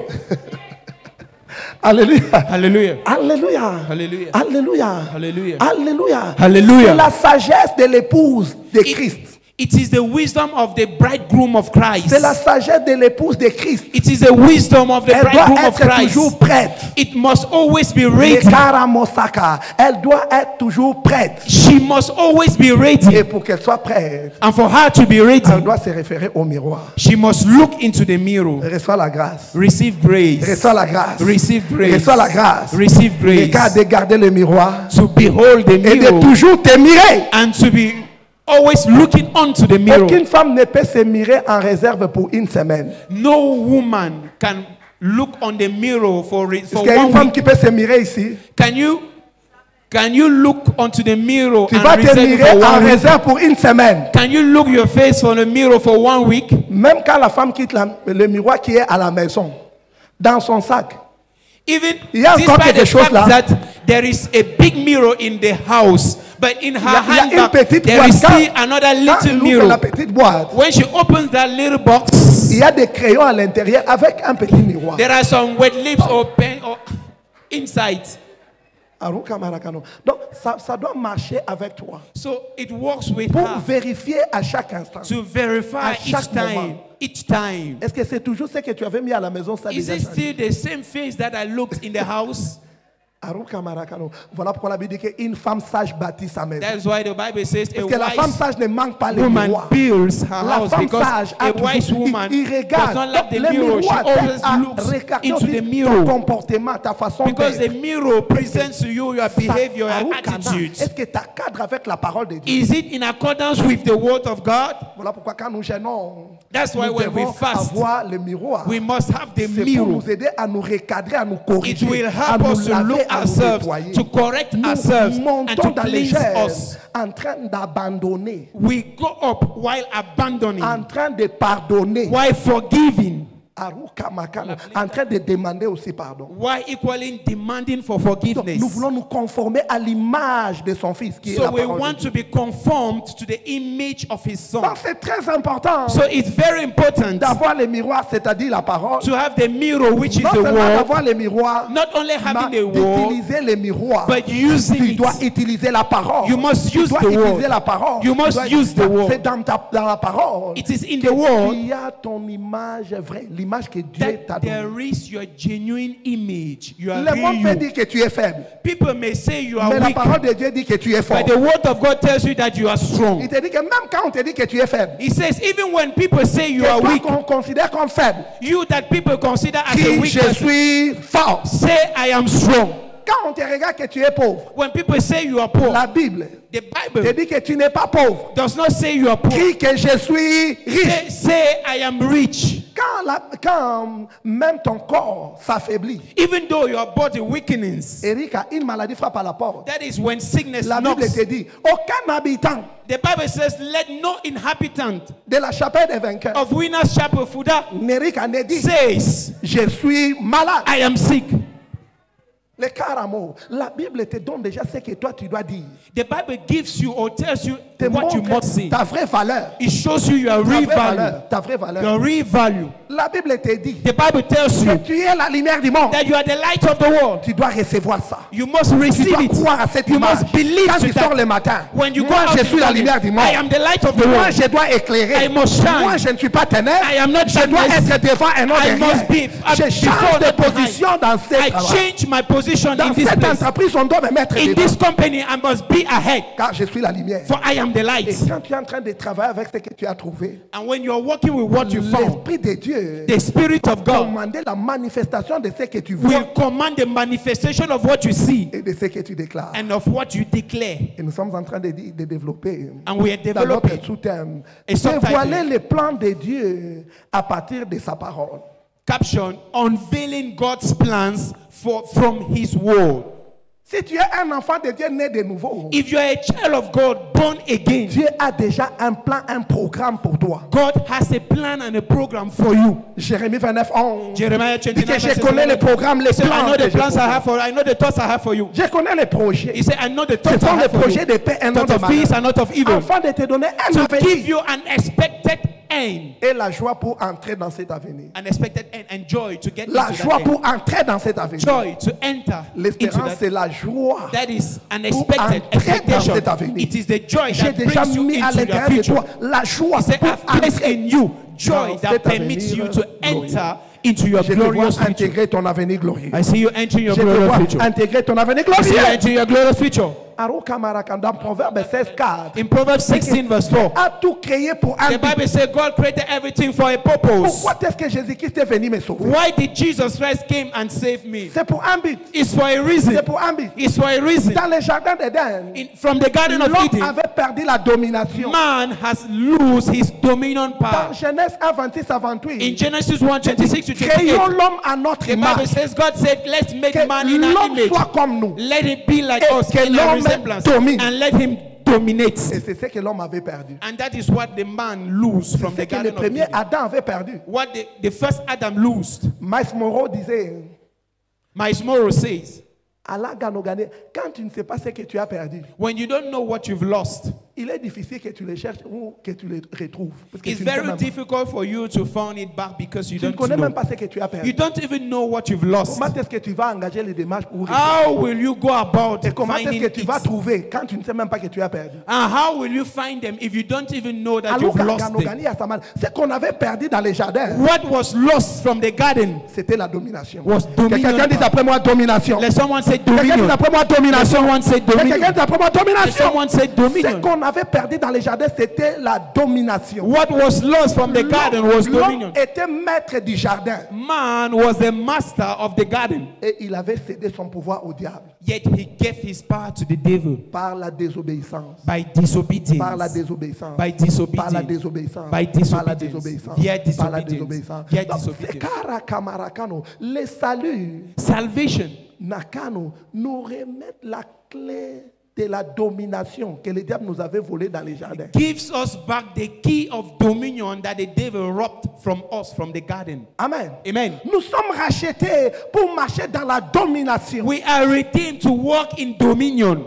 Alléluia. Hallelujah. Alléluia. Hallelujah. Alléluia. Hallelujah. Alléluia. Hallelujah. C'est la sagesse de l'épouse de Christ. It is the wisdom of the bridegroom of Christ. C'est la sagesse de l'épouse de Christ. It is the wisdom of the Elle doit bridegroom of être Christ. toujours prête. It must always be Le ready. karamosaka. Elle doit être toujours prête. She must always be ready. Et pour qu'elle soit prête, And for her to be ready, elle doit se référer au miroir. she must look into the mirror. Reçois la grâce. Receive grace. Reçois la grâce. Receive grace. Reçois la grâce. Receive grace. Regarde de garder le miroir. To behold the Et de mirror toujours te mirer. and to be always looking onto the mirror. Aucune femme ne peut se mirer en réserve pour une semaine. No woman can look on the mirror for Est-ce qu'il y a une 1 femme week. qui peut se mirer ici? Can you? Can you look onto the mirror Tu vas te mirer en réserve pour une semaine. Can you look your face on the mirror for 1 week? Même quand la femme quitte le miroir qui est à la maison, dans son sac. Even il y a encore quelque chose là. That there is a big mirror in the house, but in her handbag there is still another little mirror. La petite boîte, when she opens that little box, il y a des crayons à l'intérieur avec un petit miroir. There are some wet lips or pen or inside. Donc ça doit marcher avec toi. So it works with pour her. Vérifier à chaque instant. To verify each time. Est-ce que c'est toujours ce que tu avais mis à la maison? Ça is it still the same face that I looked in the house? Voilà pourquoi la Bible dit qu'une femme sage bâtit sa maison. That's why the Bible says parce que la femme sage ne manque pas les woman miroirs. builds her La house femme because sage a wise woman does not lack the mirror. She always looks into the mirror. Ton comportement, ta façon because the mirror presents to you your behavior and attitude. Est-ce que tu cadres avec la parole de Dieu? Is it in accordance with the word of God? Voilà pourquoi quand nous gênons, that's why when we fast, avoir le miroir. We must have the mirror. Pour nous aider à nous recadrer, à nous corriger. It will help us to look ourselves, to correct ourselves, and to cleanse us. En train d'abandonner. We go up while abandoning. En train de pardonner. While forgiving. En train de demander aussi pardon. Why equally demanding for forgiveness? Nous voulons nous conformer à l'image de son fils qui est la parole. So we want to be conformed to the image of his son. C'est très important. So it's very important d'avoir le miroir, c'est-à-dire la parole. To have the mirror, which is the word. D'avoir le miroir. Not only having the word, d'utiliser le miroir. But using tu dois utiliser la parole. You must use the word. La parole. You must use the word. C'est dans la parole. It is in the word. Il y a ton image vraie. L'image que Dieu t'a donnée. There is your genuine image. You are le monde peut dire que tu es faible. People may say you are mais weak. La parole de Dieu dit que tu es fort. But the word of God tells you that you are strong. Il te dit que même quand on te dit que tu es faible. He says even when people say you are weak, qu'on considère comme faible. You that people consider as a weak person. Je suis fort. Say I am strong. Quand on te regarde que tu es pauvre. When people say you are poor. La Bible. The Bible te dit que tu n'es pas pauvre. Does not say you are poor. Crie que je suis riche. Say I am rich. Quand même ton corps s'affaiblit. Even though your body weakens. Erika, une maladie frappe à la porte. That is when sickness La Bible te dit, aucun habitant. The Bible says, let no inhabitant de la chapelle des vainqueurs of Winners Chapel Fuda says, je suis malade. I am sick. Le caramo, la Bible te donne déjà ce que toi tu dois dire. The Bible gives you or tells you what you must say. Ta vraie valeur. It shows you your real value. Ta vraie valeur. Your real value. La Bible te dit. The Bible tells you que tu es la lumière du monde. That you are the light of the world. Tu dois recevoir ça. You must receive tu dois it. Croire à cette you image. must believe Quand tu sors le matin. When you moi, go out je suis la lumière du monde. I am the light of the world. Moi, je dois éclairer. I must shine. Moi, je ne suis pas ténèbres. I am not je dois être devant un non derrière. Je change de position dans cette I change my position in this cette entreprise, on doit me mettre in devant. this company, I must be ahead. Car je suis la lumière. For I am the light. Et quand tu es en train de travailler avec ce que tu as trouvé, and when you are working with what you found, l'esprit de Dieu, the Spirit of God, commander la manifestation de ce que tu vois, will command the manifestation of what you see, et de ce que tu déclares, and of what you declare. Et nous sommes en train de développer, and we are developing notre sous-thème, dévoiler les plans de Dieu à partir de sa parole. Caption: unveiling God's plans from His word. Si tu es un enfant de Dieu né de nouveau, if you are a child of God born again, Dieu a déjà un plan, un programme pour toi. God has a plan and a program for you. Jérémie 29:11. Jeremiah 29. Je connais les programmes, les plans. I know the plans I have for you. I know the thoughts I have for you. Je connais les projets. He said, I know the thoughts I have for you. Ce sont des projets de paix et non de malheur. Peace and not of evil. Afin de te donner un to avenir. give you an expected end. Et la joie pour entrer dans cet avenir. An expected end and joy to get la into joie that pour entrer dans cet avenir. Joy to enter. L'espérance, c'est la joie. That is an expected expectation. It is the joy that brings you into your future. La joie I've placed in you joy that permits you to enter into your glorious future. Intégrer ton avenir glorieux. I see you entering your glorious future. Intégrer ton avenir glorieux. I see you glorieux. entering your glorious future. Dans Proverbe 16:4. In Proverbs 16 verse 4. A tout créé pour un The Bible says God created everything for a purpose. Pourquoi est-ce que Jésus-Christ est venu me sauver? Why did Jesus Christ came and save me? C'est pour un but. It's for a reason. C'est pour un but. It's for a reason. Dans le jardin d'Éden, From the Garden of l'homme Eden, avait perdu la domination. man has lost his dominion Dans power. Genèse 1, 26 à 28, In Genesis 1:26 to 28, créons l'homme à notre the Bible image. says God said, let's make Que man in our l'homme image. soit comme nous. Let it be like Et us que in our l'homme resemblance. domine. And let him dominate. Et c'est ce que l'homme avait perdu. And that is what the man lose from C'est the ce que le Garden of premier Eden. Adam avait perdu. What the first Adam lost. Miles Monroe disait, Miles Monroe says, Allah Ganogane, quand tu ne sais pas ce que tu as perdu, when you don't know what you've lost, il est difficile que tu le cherches ou que tu le retrouves. Parce que it's tu ne sais very même pas. difficult for you to find it back because you Tu ne don't connais même know. pas ce que tu as perdu. You don't even know what you've lost. Comment est-ce que tu vas engager les démarches pour How will you go about et comment est-ce finding que tu vas it? trouver quand tu ne sais même pas que tu as perdu? And how will you find them if you don't even know that Alors, you've lost them? Ganogani à Samal, ce qu'on avait perdu dans les jardins, What was lost from the garden c'était la domination. was Que dominion. quelqu'un dise après moi domination. Let someone say Quelqu'un dominion. dise après moi Let domination. someone say Que dominion. quelqu'un dise après moi Let domination. someone say Ce dominion. qu'on avait perdu dans les jardins, c'était la domination. What was lost from the garden was L'homme dominion. était maître du jardin Man was the master of the garden, et il avait cédé son pouvoir au diable yet he gave his power to the devil par la désobéissance. by disobedience. Par la désobéissance. By Par la disobedience. désobéissance. By Par la disobedience. désobéissance. Via Par la disobedience. désobéissance. Via Donc, disobedience. c'est Karakamaracano. Le salut, Salvation Nakano, nous remettre la clé de la domination que le diable nous avait volée dans les jardins. gives us back the key of dominion that the devil robbed from us from the garden. Amen. Amen. Nous sommes rachetés pour marcher dans la domination. We are redeemed to walk in dominion.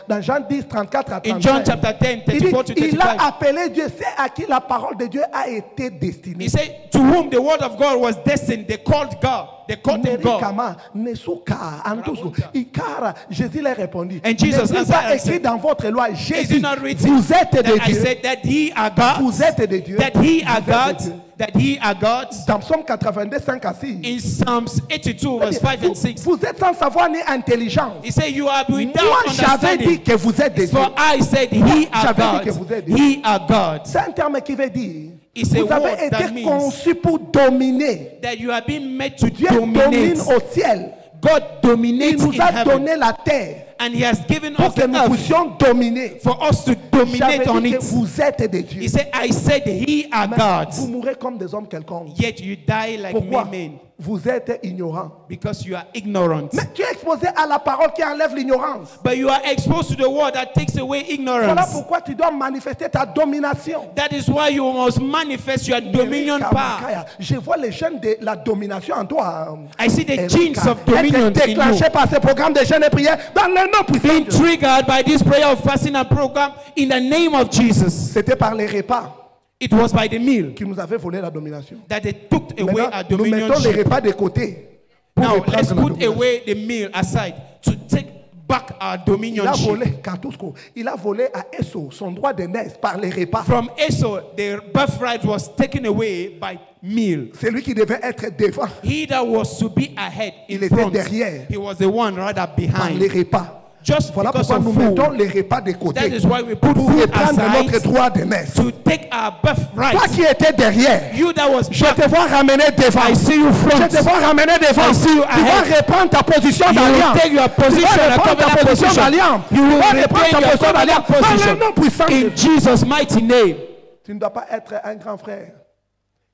Dans Jean 10, 34 à 35, In John chapter 10, il dit, 34 to il 35. a appelé Dieu, c'est à qui la parole de Dieu a été destinée. He said, to whom the word of God was destined, they called God. They called him God. Nerikama, Nesuka, Antusu, Ikara, Jésus leur répondit. And Jesus n'est-il answered pas and écrit said, dans votre loi, Is Jésus, it not written vous êtes that de I Dieu. said that ye are God? Vous êtes de Dieu. That ye are Vous êtes de God? Dieu. That ye are God? Dans Psaume 82, 5 à 6. In Psalms 82 verse 5 and 6. Vous êtes sans savoir ni intelligence. He said, you are without Moi, j'avais dit understanding. que vous êtes de Dieu. For I said, ye are J'avais dit que vous God. êtes Dieu. Ye are God. C'est un terme qui veut dire, It's a vous avez word that été means conçus pour dominer. that you are being made to Dieu dominate. domine au ciel. God Il dominates nous in a heaven. donné la terre And he has given pour us que the nous earth puissions dominer. for us to J'avais dominate on dit que it. vous êtes des dieux. He said, I said, ye are Mais gods. vous mourrez comme des hommes quelconques. Yet you die like Pourquoi? men Vous êtes ignorants. because you are ignorant. Mais tu es exposé à la parole qui enlève l'ignorance. But you are exposed to the word that takes away Voilà ignorance. pourquoi tu dois manifester ta domination. That is why you must manifest your dominion power. Je vois les gènes de la domination en toi. I see the Erika. genes of dominion Être in you. déclenché par ce programme de jeûne et prière dans le nom puissant Being de Dieu. triggered by this prayer of fasting and program in the name of Jesus. C'était par les repas It was by the meal qui nous avaient volé la domination. that they took away Maintenant, our nous mettons les dominion. repas de côté. Pour Now reprendre let's la put domination. away the meal aside to take back our Il a dominion. volé, Katusko, il a volé à Esso son droit de naissance par les repas. From Esau, the birthright was taken away by meal. C'est lui qui devait être devant He that was to be ahead in Il était front, derrière. he was the one rather par les behind. repas. Just Voilà because pourquoi of nous mettons food. les repas de côté That is why we put pour food reprendre notre aside droit de naissance. to take our Toi birthright. qui étais derrière, You that was je back, te vois ramener devant. I see you Je front. te vois ramener devant. I see you Tu vas ahead. reprendre ta position You d'alliance. will take your Tu position, vas a reprendre ta covenant position position. d'alliance. You Tu will vas reprendre retain ta your position d'alliance. covenant Dans le position. nom puissant de In Dieu. Jesus' mighty name. Tu ne dois pas être un grand frère.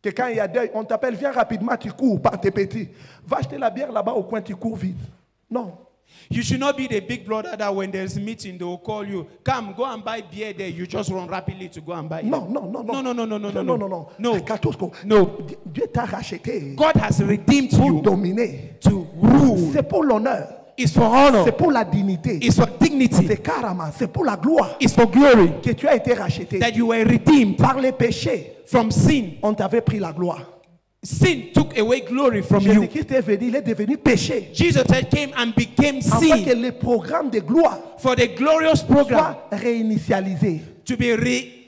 Que quand il y a deuil, on t'appelle, viens rapidement, tu cours par tes petits. Va acheter la bière là-bas au coin, tu cours vite. Non. You should not be the big brother that when there's a meeting, they will call you. Come, go and buy beer there. You just run rapidly to go and buy it. Non, non, non, non. No, no, no, no, no, non, no. non. No. Katusko, No. Dieu t'a racheté God has redeemed pour you dominer. to rule. C'est pour l'honneur. It's for honor. C'est pour la dignité. It's for dignity. C'est carrément, c'est pour la gloire It's for glory. que tu as été racheté. That you were redeemed Par les péchés, from sin. on t'avait pris la gloire. Sin took away glory from you. Jésus-Christ est venu, il est devenu péché. Jesus came and became Afin que sin le programme de gloire for the glorious program soit réinitialisé. to be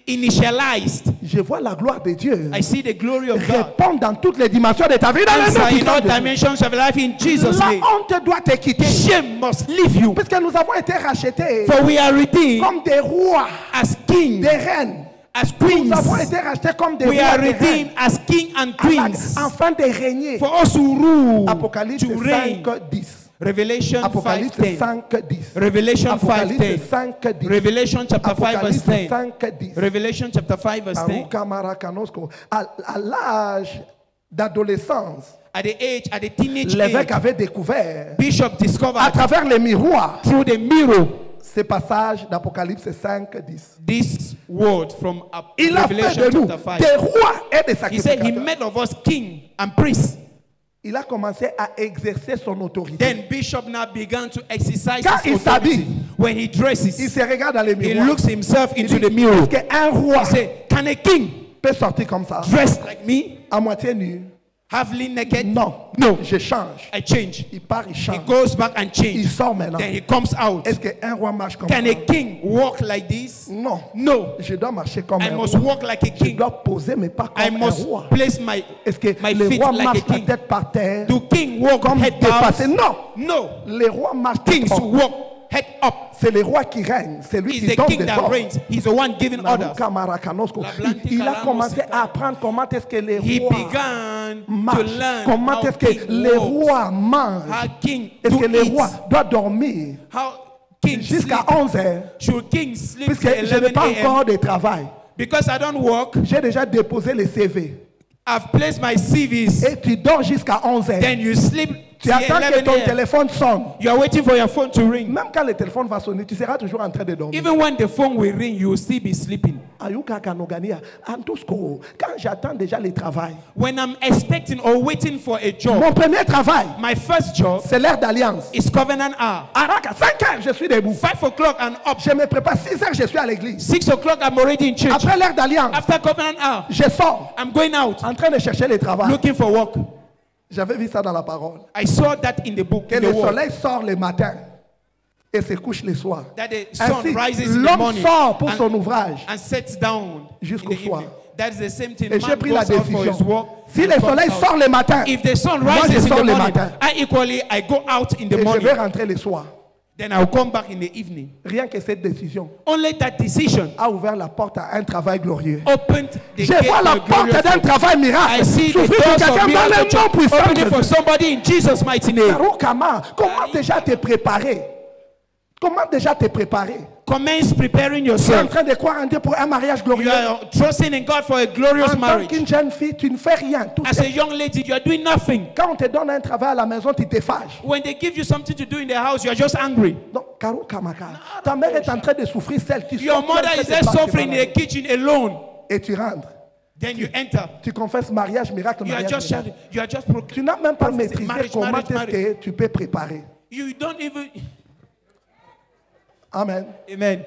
initialized. Je vois la gloire de Dieu. I see the glory of God. Répondre dans toutes les dimensions de ta vie. Answer in all dimensions of life in Jesus' La name. honte doit te quitter. Shame must leave you. Parce que nous avons été rachetés For we are redeemed comme des rois, as kings, des reines. as queens. Nous avons été rachetés comme des We rois, are des reines. redeemed as kings and queens. Afin de régner. For us to rule, Apocalypse to reign. 5:10. Revelation Apocalypse 5:10. 5:10. Revelation Apocalypse 5:10. 5:10. Revelation chapter 5 verse Apocalypse 10. 5:10. Revelation chapter 5 verse 10. À l'âge d'adolescence, At the teenage l'évêque age, avait découvert Bishop à discovered travers les miroirs through the mirror ce passage d'Apocalypse 5:10. this word from Il a fait Revelation de nous chapter 5. des rois et des He said he sacrificateurs. made of us king and priests. Il a commencé à exercer son autorité. Then Bishop now began to exercise Quand his il s'habille, authority. When he Il dresses, se regarde dans les he miroirs. looks himself Il into dit, the mirror. est-ce qu'un roi He said, can a king peut sortir comme ça, dress like me, à moitié nu? halfly naked? Non, No. je change. I change. Il part, il He change. goes back and Il change. sort maintenant. Then he comes out. Est-ce qu'un roi marche comme Can ça? a king walk like this? Non. No. Je dois marcher comme I un must roi. walk like a Je king. dois poser mes pas I comme un must roi. place my Est-ce que my les feet rois like a marchent la king. tête par terre Do king walk comme head dépassé? down? Non. No. Les rois marchent tête Kings haute. walk head up. C'est le roi qui règne. C'est lui He's qui the donne king des that ordres. reigns. He's the one giving orders. Il a commencé à apprendre comment est-ce que les He rois began to marchent. learn Comment how est-ce que king les walks, rois mangent. how king Est-ce que do les eat, rois doivent dormir how king jusqu'à sleep. 11 heures? Should king sleep Puisque till je n'ai 11 pas encore a.m.? de travail. Because I don't work, J'ai déjà déposé les CV. I've placed my CVs. Et tu dors jusqu'à 11 heures. Then you sleep Tu till attends que 11 ton a.m. téléphone sonne. You are waiting for your phone to ring. Même quand le téléphone va sonner, tu seras toujours en train de dormir. Even when the phone will ring, you will still be sleeping. Ayuka Kanogania, Antusco, quand j'attends déjà le travail, When I'm expecting or waiting for a job, mon premier travail, my first job c'est l'heure d'alliance. is covenant hour. Araka, 5 heures, je suis debout. 5 o'clock and up. Je me prépare, 6 heures, je suis à l'église. 6 o'clock, I'm already in church. Après l'heure d'alliance, After covenant hour, je sors, I'm going out en train de chercher le travail. looking for work. J'avais vu ça dans la parole. I saw that in the book, Que in the le word, soleil sort le matin et se couche le soir. that the sun Ainsi, rises in the l'homme morning sort pour son ouvrage. and sets down Jusqu'au in the soir. evening. That's the same thing. Et j'ai Man pris la goes out for his décision. work Si and le comes soleil out. sort le matin, If the sun moi je rises in sors the le morning, matin I go out in the et je morning. vais rentrer le soir. Then I'll come back in the evening. Rien que cette décision Only that decision a ouvert la porte à un travail glorieux. opened the Je gate vois for la a porte glorious d'un work. travail miracle. I see the S'ouvrir pour doors of quelqu'un dans miracle le nom puissant de opening for Jésus. somebody in Jesus' mighty name. Karokama, comment déjà te préparer? Comment déjà te préparer? Commence preparing Tu es en yourself. train de croire en Dieu pour un mariage You glorieux. are trusting in God for a glorious En tant marriage. qu'une jeune fille, tu ne fais rien. Tout As a seul. young lady, you are doing nothing. Quand on te donne un travail à la maison, tu te fâches. When they give you something to do in the house, you are just angry. Donc, Karo Kamaka, ta mère est en train de souffrir, celle qui Your mother is there suffering in the kitchen alone. Et tu rentres. Then you enter. Tu confesses mariage, miracle, You are mariage, just miracle. shouting. You are just Tu n'as même pas prophesying. maîtrisé Marriage, comment marriage, est-ce que tu peux préparer. You don't even. Amen. Amen.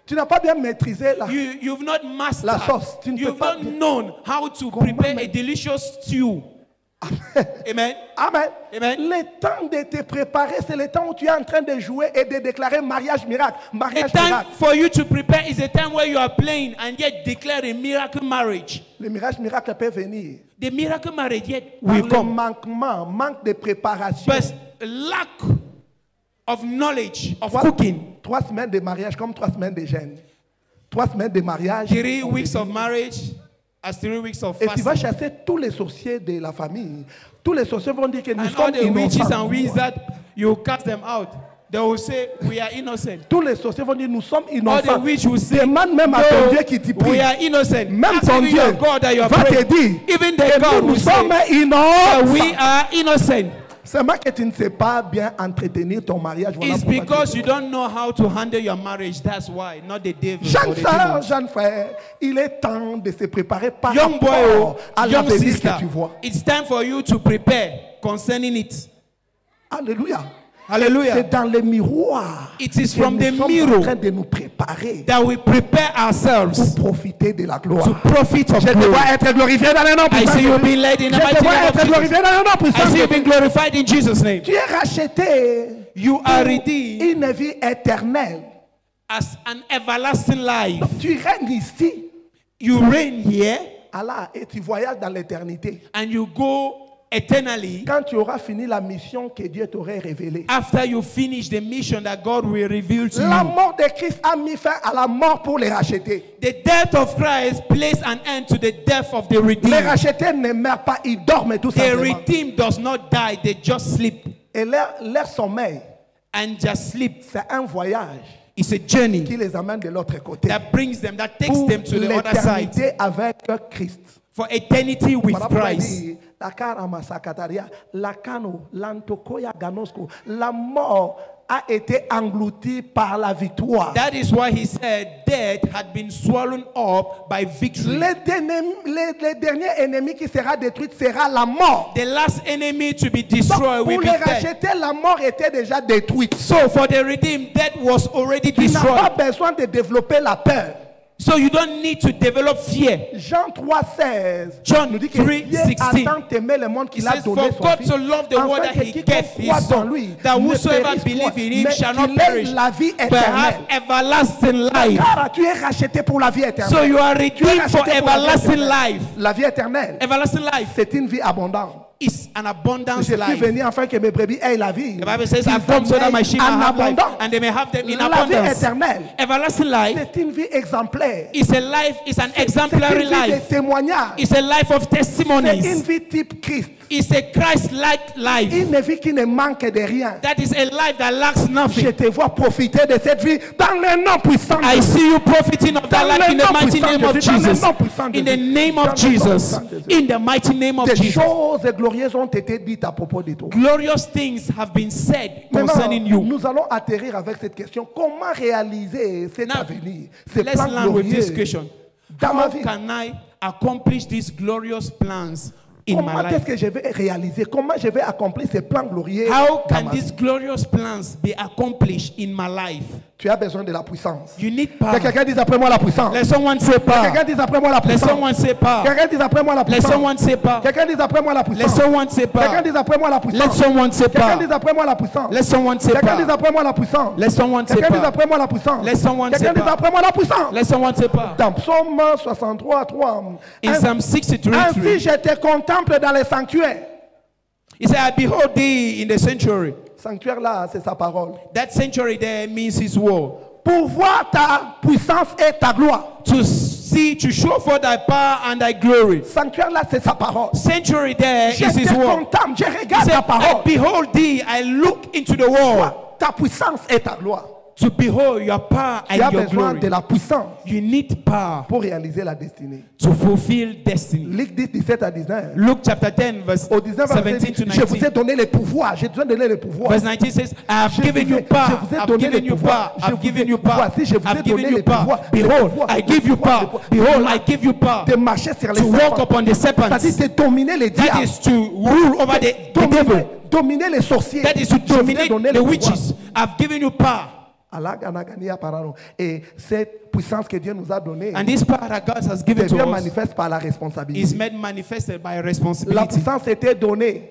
Tu n'as pas bien maîtrisé la... You've not mastered. La sauce. Tu ne peux You've pas not bien- known how to prepare a delicious stew. Amen. Amen. Amen. Le temps de te préparer, c'est le temps où tu es en train de jouer et de déclarer mariage miracle. A Mariage time miracle. for you to prepare is a time where you are playing and yet declare a miracle marriage. Le mariage miracle peut venir. The miracle marriage yet Par will le come. manquement, manque de préparation. But lack of knowledge of 3 semaines de mariage comme 3 semaines de jeûne. 3 semaines de mariage. 3 weeks of marriage as 3 weeks of Et tu vas fasting. chasser tous les sorciers de la famille. Tous les sorciers vont dire que nous And all sommes the witches innocents. and wizards, you cast them out. They will say, we are innocent. Tous les sorciers vont dire nous sommes All the innocents. witches will say, Demande même à ton no, Dieu qui t'y prie. we are innocent. Même Ask ton even Dieu your God that you are va te praying. dire Even que the God nous will say sommes that innocents. we are innocent. C'est moi que tu ne sais pas bien entretenir ton mariage. Voilà It's pourquoi because tu- you don't know how to handle your marriage. That's why, not the devil. or Jeune the soeur, demons. jeune frère, il est temps de se préparer par Young boy, rapport à young l'avenir sister, que tu vois. it's time for you to prepare concerning it. Alléluia. Hallelujah. C'est dans les miroirs It is que from nous the sommes en mirror train de nous préparer that we prepare ourselves pour profiter de la gloire. to profit of Je te glory. vois être glorifié dans le nom I puissant see de you Jésus. being led in Je the te mighty vois name être of Jesus. glorifié dans le nom I puissant see de you Jésus. being glorified in Jesus' name. Tu es racheté You are redeemed une vie éternelle. as an everlasting life. Tu règnes ici You reign here. Allah, et tu voyages dans l'éternité. And you go eternally. Quand tu auras fini la mission que Dieu t'aurait révélée. After you finish the mission that God will reveal to La you. mort de Christ a mis fin à la mort pour les racheter. The death of Christ placed an end to the death of the redeemed. Les rachetés ne meurent pas, ils dorment tout The simplement. redeemed does not die, they just sleep. Et leur sommeil, And just sleep. c'est un voyage It's a journey qui les amène de l'autre côté. that brings them, that takes Pour them to the other side. l'éternité avec Christ. For eternity with Voilà pourquoi il Christ. dit, la karama sakataria, la kano, l'antokoya ganosko, la mort a été engloutie par la victoire. That is why he said death had been swallowed up by victory. Le dernier ennemi qui sera détruit sera la mort. The last enemy to be destroyed Donc, will pour be les death. racheter, la mort était déjà détruite. So for the redeemed, death was already Tu n'as pas destroyed. besoin de développer la peur. So you don't need to develop fear. Jean 3,16 John nous dit que 3, Dieu 16. a tant aimé le monde He qu'il a says, donné for son God Fils, so loved the world afin that que he quiconque gave croit his en son, lui that ne whosoever périsse believe point, in him mais shall not qu'il ait perish, la vie but have éternelle. everlasting life. Car tu es racheté pour la vie éternelle. So you are Tu es redeemed for racheté pour la vie everlasting éternelle. life. La vie éternelle, Everlasting life c'est une vie abondante. is an abundance Je suis life. venu afin que mes brebis aient la vie. The Bible says, I've Ils come so that my aient sheep en may have life, abondance. and they may have them in La vie abundance. éternelle, Everlasting life c'est une vie exemplaire. is a life, is an C'est exemplary une vie de life. témoignage. It's a life of C'est une testimonies. vie type Christ. It's a Christ-like life. Une vie qui ne manque de rien. That is a life that lacks Je nothing. te vois profiter de cette vie dans le nom puissant de I Dieu. see you profiting of that Dans life le in the nom mighty puissant name de of Jésus, dans le Jesus. nom puissant de In the Jésus. name Dans of le nom Jesus. puissant de Jésus. In the mighty name of Des Jesus. choses glorieuses ont été dites à propos de toi. Glorious things have been said Maintenant, concerning you. nous allons atterrir avec cette question. Comment réaliser cet Now, avenir, ces let's plans land with this glorieux question. dans ma How vie? can I accomplish these glorious plans in my Comment est-ce life? que je vais réaliser? Comment je vais accomplir ces plans glorieux How dans can ma these vie? glorious plans be accomplished in my life? Tu as besoin de la puissance. You need Que power. quelqu'un dise après moi la puissance. Let someone say Que power. quelqu'un dise après moi la Let puissance. someone say power. Quelqu'un dise après moi la Let puissance. someone say power. Quelqu'un dise après moi la Let puissance. someone say Quelqu'un power. dise après moi la Let puissance. someone say Quelqu'un power. dise après moi la puissance. Let someone say Quelqu'un dise power. après moi la puissance. Let someone say Quelqu'un dise power. après moi la puissance. Let someone say Quelqu'un dise power. après moi la puissance. Let someone say power. Dans Psaume 63, 3. In Psalm 63, Ainsi 3, je te contemple dans les sanctuaires. he said, I behold thee in the sanctuary. Sanctuaire là, c'est sa parole. That sanctuary there means his word. Pour voir ta puissance et ta gloire. To see, to show forth thy power and thy glory. Sanctuaire là, c'est sa parole. Sanctuary there Je is his te word. contemple, je He regarde said, ta I parole. behold thee, I look into the world. Ta puissance et ta gloire. To behold your power Tu as and your besoin glory. de la puissance You need power pour réaliser la destinée. to fulfill destiny. Luc 10, 17 à 19. Luke chapter 10, verse Au 19, 17 to je vous ai 19. donné les pouvoirs. J'ai besoin de donner les pouvoirs. Verse 19 says, I have Je given vous ai- you power. je vous ai I've donné given les you pouvoirs. power. Je I've vous given ai- you power. voici, je vous ai I've given donné you les power. pouvoirs. Les Behold, pouvoirs, I les give you pouvoirs, power. les Behold, pouvoirs. I give you power De marcher sur les to walk serpents. upon the serpents. C'est-à-dire de dominer les That diables. is to rule over the devil. Dominer les sorciers. That is to Je vous ai dominate donné the les pouvoirs. witches. I've given you power. Et cette puissance que Dieu nous a donnée And this power that God has given to devient us manifeste par la is responsabilité. made manifested by La responsibility. puissance était donnée.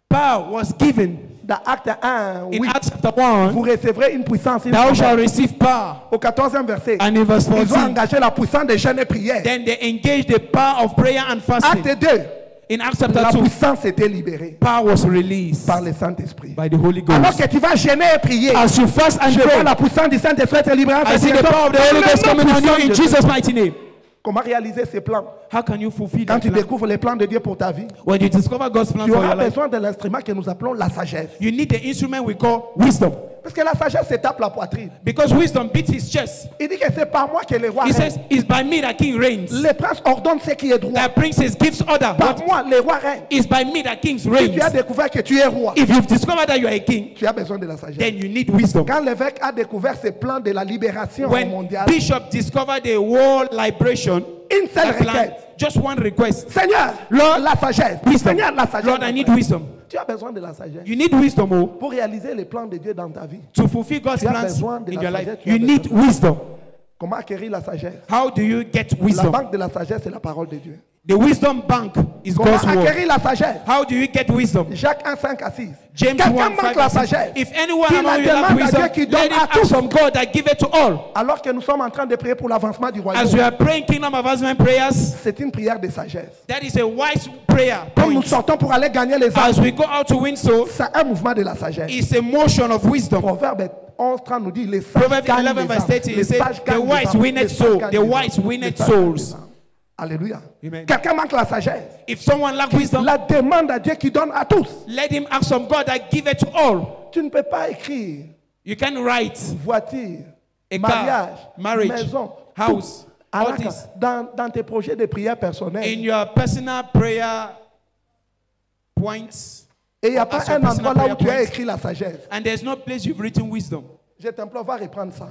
Power was given Dans Acte 1, in oui, Acts chapter 1. vous recevrez une puissance. Une Thou promesse. shalt receive power. Au 14e verset, And in verse ils ont 14, engagé la puissance des jeûnes et prières. then they engage the power of prayer and fasting. Acte 2, In Acts chapter la 2, puissance était libérée power was released par le Saint-Esprit. by the Holy Alors Ghost. que tu vas jeûner et prier, As you fast and je vois pray, la puissance du Saint-Esprit être libérée. I see the power of the Holy Ghost coming on you in Jesus' mighty name. Comment réaliser ces plans? How can you fulfill Quand that tu plan? découvres les plans de Dieu pour ta vie, When you discover God's plan tu for auras your life, besoin de l'instrument que nous appelons la sagesse. you need the instrument we call wisdom. Parce que la sagesse se tape la poitrine. Because wisdom beats his chest. Il dit que c'est par moi que les rois He règnent. says, it's by me that king reigns. Les princes ordonnent ce qui est droit. That princes gives order. Par What moi, les rois règnent. is by me that kings Si reigns. tu as découvert que tu es roi, If you've discovered that you are a king, tu as besoin de la sagesse. then you need wisdom. Quand l'évêque a découvert ses plans de la libération When mondiale, Bishop discovered the world liberation, une seule the plan, requête. just one request. Seigneur, Lord, la sagesse. Wisdom. Seigneur, la sagesse. Lord, I need wisdom. Tu as besoin de la sagesse You need wisdom, oh, pour réaliser les plans de Dieu dans ta vie. to fulfill God's Tu as plans besoin de in la your life. sagesse, tu as You need besoin. wisdom. Comment acquérir la sagesse? How do you get La wisdom? banque de la sagesse, c'est la parole de Dieu. The wisdom bank is Comment God's word. acquérir la sagesse? How do you get wisdom? Jacques 1, 5 à 6. James Quelqu'un 1, manque 5 la and 6. sagesse. If anyone Qu'il among you la lack demande à wisdom, Dieu qui donne let him à ask tous. from God that give it to all. Alors que nous sommes en train de prier pour l'avancement du As royaume, we are praying Kingdom Advancement prayers, c'est une prière de sagesse. that is a wise prayer Comme nous point. sortons pour aller gagner les As âmes, we go out to win souls, c'est un mouvement de la sagesse. it's a motion of wisdom. Proverbe 11:30 nous dit les sages Proverbs gagnent 11 les verse âmes. 30, Les it says, sages the gagnent les wise âmes. winneth Les sages soul, gagnent the les wise âmes. winneth Les sages gagnent les souls. âmes. Alléluia. Amen. Quelqu'un manque la sagesse. If someone lack wisdom, La demande à Dieu qui donne à tous. let him ask from God that give it to all. Tu ne peux pas écrire You can write voiture, a mariage, car, marriage, maison, house, tout. all Araka, this dans tes projets de prière personnelle. in your personal prayer points. Et il n'y a pas as your un endroit personal là où tu as prayer écrit la sagesse. And there's no place you've written wisdom. Je t'implore, va reprendre ça.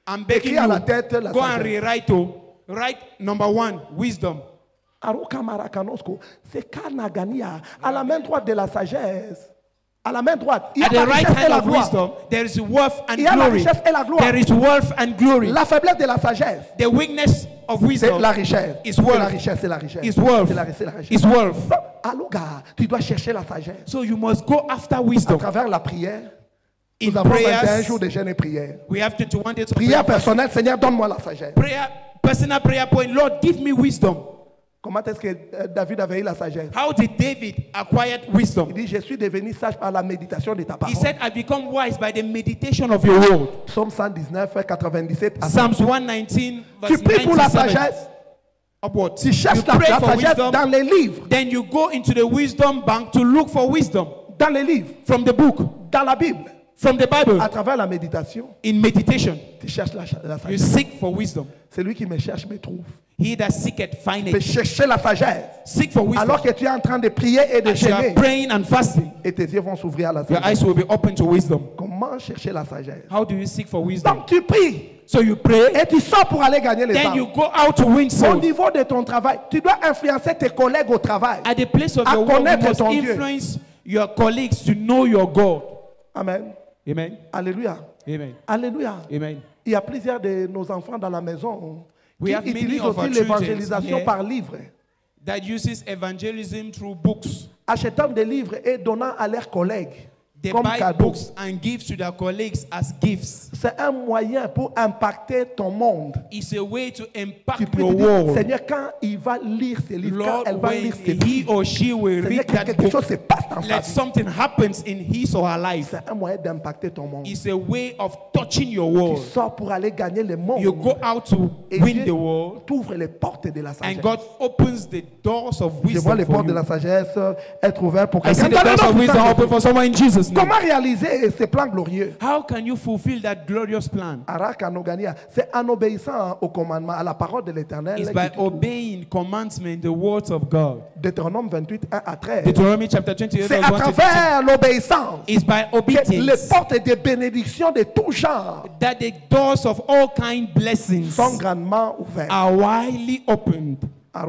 I'm begging Écris à la you, tête la go and sagesse. rewrite. Write number 1, wisdom. Aruka Marakanosco, c'est Kanagania, à la main droite de la sagesse. À la main droite, il y a At la the right richesse et hand la of gloire. wisdom, there is wealth and Il y a la glory. richesse et la gloire. There is wealth and glory. La faiblesse de la sagesse, The weakness of c'est wisdom la richesse. is C'est la wealth. richesse, c'est la richesse. Is wealth. C'est la richesse. Is wealth. Allô, gars, tu dois chercher la sagesse. So you must go after À wisdom. travers la prière, In nous avons 21 prayers, jours de jeûne et prière. we have 21 days of Prière prayer. personnelle, Seigneur, donne-moi la sagesse. Prayer, personal prayer point. Lord, give me wisdom. Comment est-ce que David avait eu la sagesse? How did David acquire wisdom? Il dit, je suis devenu sage par la méditation de ta He parole. said, I become wise by the meditation of your word. Psaume 119, 97 à 100. Psalms 119, Tu verse pries pour la 97. sagesse. Upward. Tu cherches You la pray for sagesse wisdom, dans les livres. then you go into the wisdom bank to look for wisdom Dans les livres. from the book, Dans la Bible. from the Bible. À travers la méditation, In meditation, tu cherches la you sagesse. seek for wisdom. Celui qui me cherche me trouve. He that seeketh Tu peux findeth. chercher la sagesse. Seek for wisdom. Alors que tu es en train de prier et de As you are jeûner. praying and fasting, Et tes yeux vont s'ouvrir à la your sagesse. eyes will be open to wisdom. Comment chercher la sagesse? How do you seek for wisdom? Donc tu pries. So you pray, Et tu sors pour aller gagner les then âmes. you go out to win Au souls. niveau de ton travail, tu dois influencer tes collègues au travail. At the place of À your work, you connaître must ton Dieu. influence your colleagues to know your God. Amen. Amen. Alléluia. Amen. Alléluia. Amen. Il y a plusieurs de nos enfants dans la maison We qui have many utilisent of our aussi children l'évangélisation here. par livre. That uses evangelism through books. Achetant des livres et donnant à leurs collègues They comme buy cadeau. books and give to their colleagues as gifts. C'est un moyen pour impacter ton monde. It's a way to Tu impact peux your te dire, world. Seigneur, quand il va lire ces livres, quand Lord, elle va when lire ces he livres, or she will Seigneur, read que that quelque chose book, se passe dans sa let vie. something happens in his or her life. C'est un moyen d'impacter ton monde. It's a way of touching your Tu world. sors pour aller gagner le monde. You go out to Et win Dieu the world, t'ouvre les portes de la sagesse. and God opens the doors of Je vois wisdom les for portes de you. la sagesse être ouvertes pour I see quelqu'un. the doors of wisdom open for someone in Jesus' name. Comment réaliser ces plans glorieux? How can you fulfill that glorious plan? Arakanogania, c'est en obéissant au commandement, à la parole de l'Éternel. It's by obeying commandment, the words of God. Deutéronome 28, 1 à 13. Deuteronomy chapter 28, C'est verse à 1 to 15. travers l'obéissance It's by que les obedience portes de bénédiction de tout genre that the doors of all kind blessings sont grandement ouvertes. are widely opened.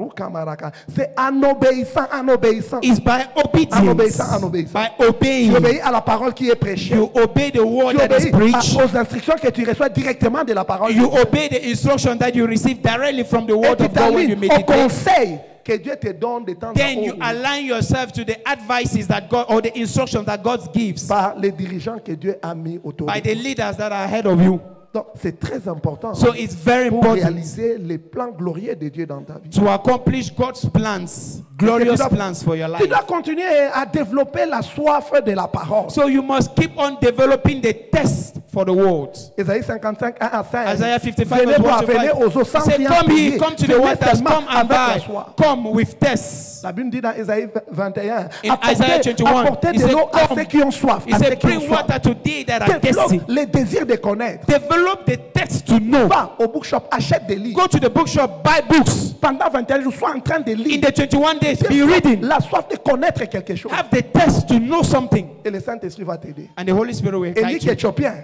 Arukamaraka. C'est en obéissant, en obéissant. It's by En obéissant, obedience. en obéissant. By Tu obeying. obéis à la parole qui est prêchée. You obey the word Tu that is obéis preached. aux instructions que tu reçois directement de la parole. You obey the instruction that you receive directly from the Et word tu of God when you t'alignes au meditate. conseil que Dieu te donne de temps en Then you temps align yourself to the advices that God or the instructions that God gives par les dirigeants que Dieu a mis autour de by toi. the leaders that are ahead of you. Donc, c'est très important So it's very pour important réaliser les plans glorieux de Dieu dans ta vie. to accomplish God's plans, glorious plans for your Tu life. dois continuer à développer la soif de la parole. So you must keep on developing the test for the word. Ésaïe 55, 1 à 5. Isaiah 55 Venez verse 1 voir, to venez 5. aux eaux sans He said, rien come payer. here, come to the Venez waters, seulement come and avec la buy. soif. Come with tests. La Bible dit dans Ésaïe 21, In Isaiah 21, apportez he de said, l'eau à come. ceux qui ont soif. He à ceux said, qui ont bring soif. water to thee that are thirsty. Développe les désirs de connaître. Develop the text to know. Va au bookshop, achète des livres. Go to the bookshop, buy books. Pendant 21 jours, sois en train de In lire. the 21 days, be Développe reading. la soif de connaître quelque chose. Have the test to know something. Et le Saint-Esprit va t'aider. And the Holy Spirit will Élie guide you. Éthiopien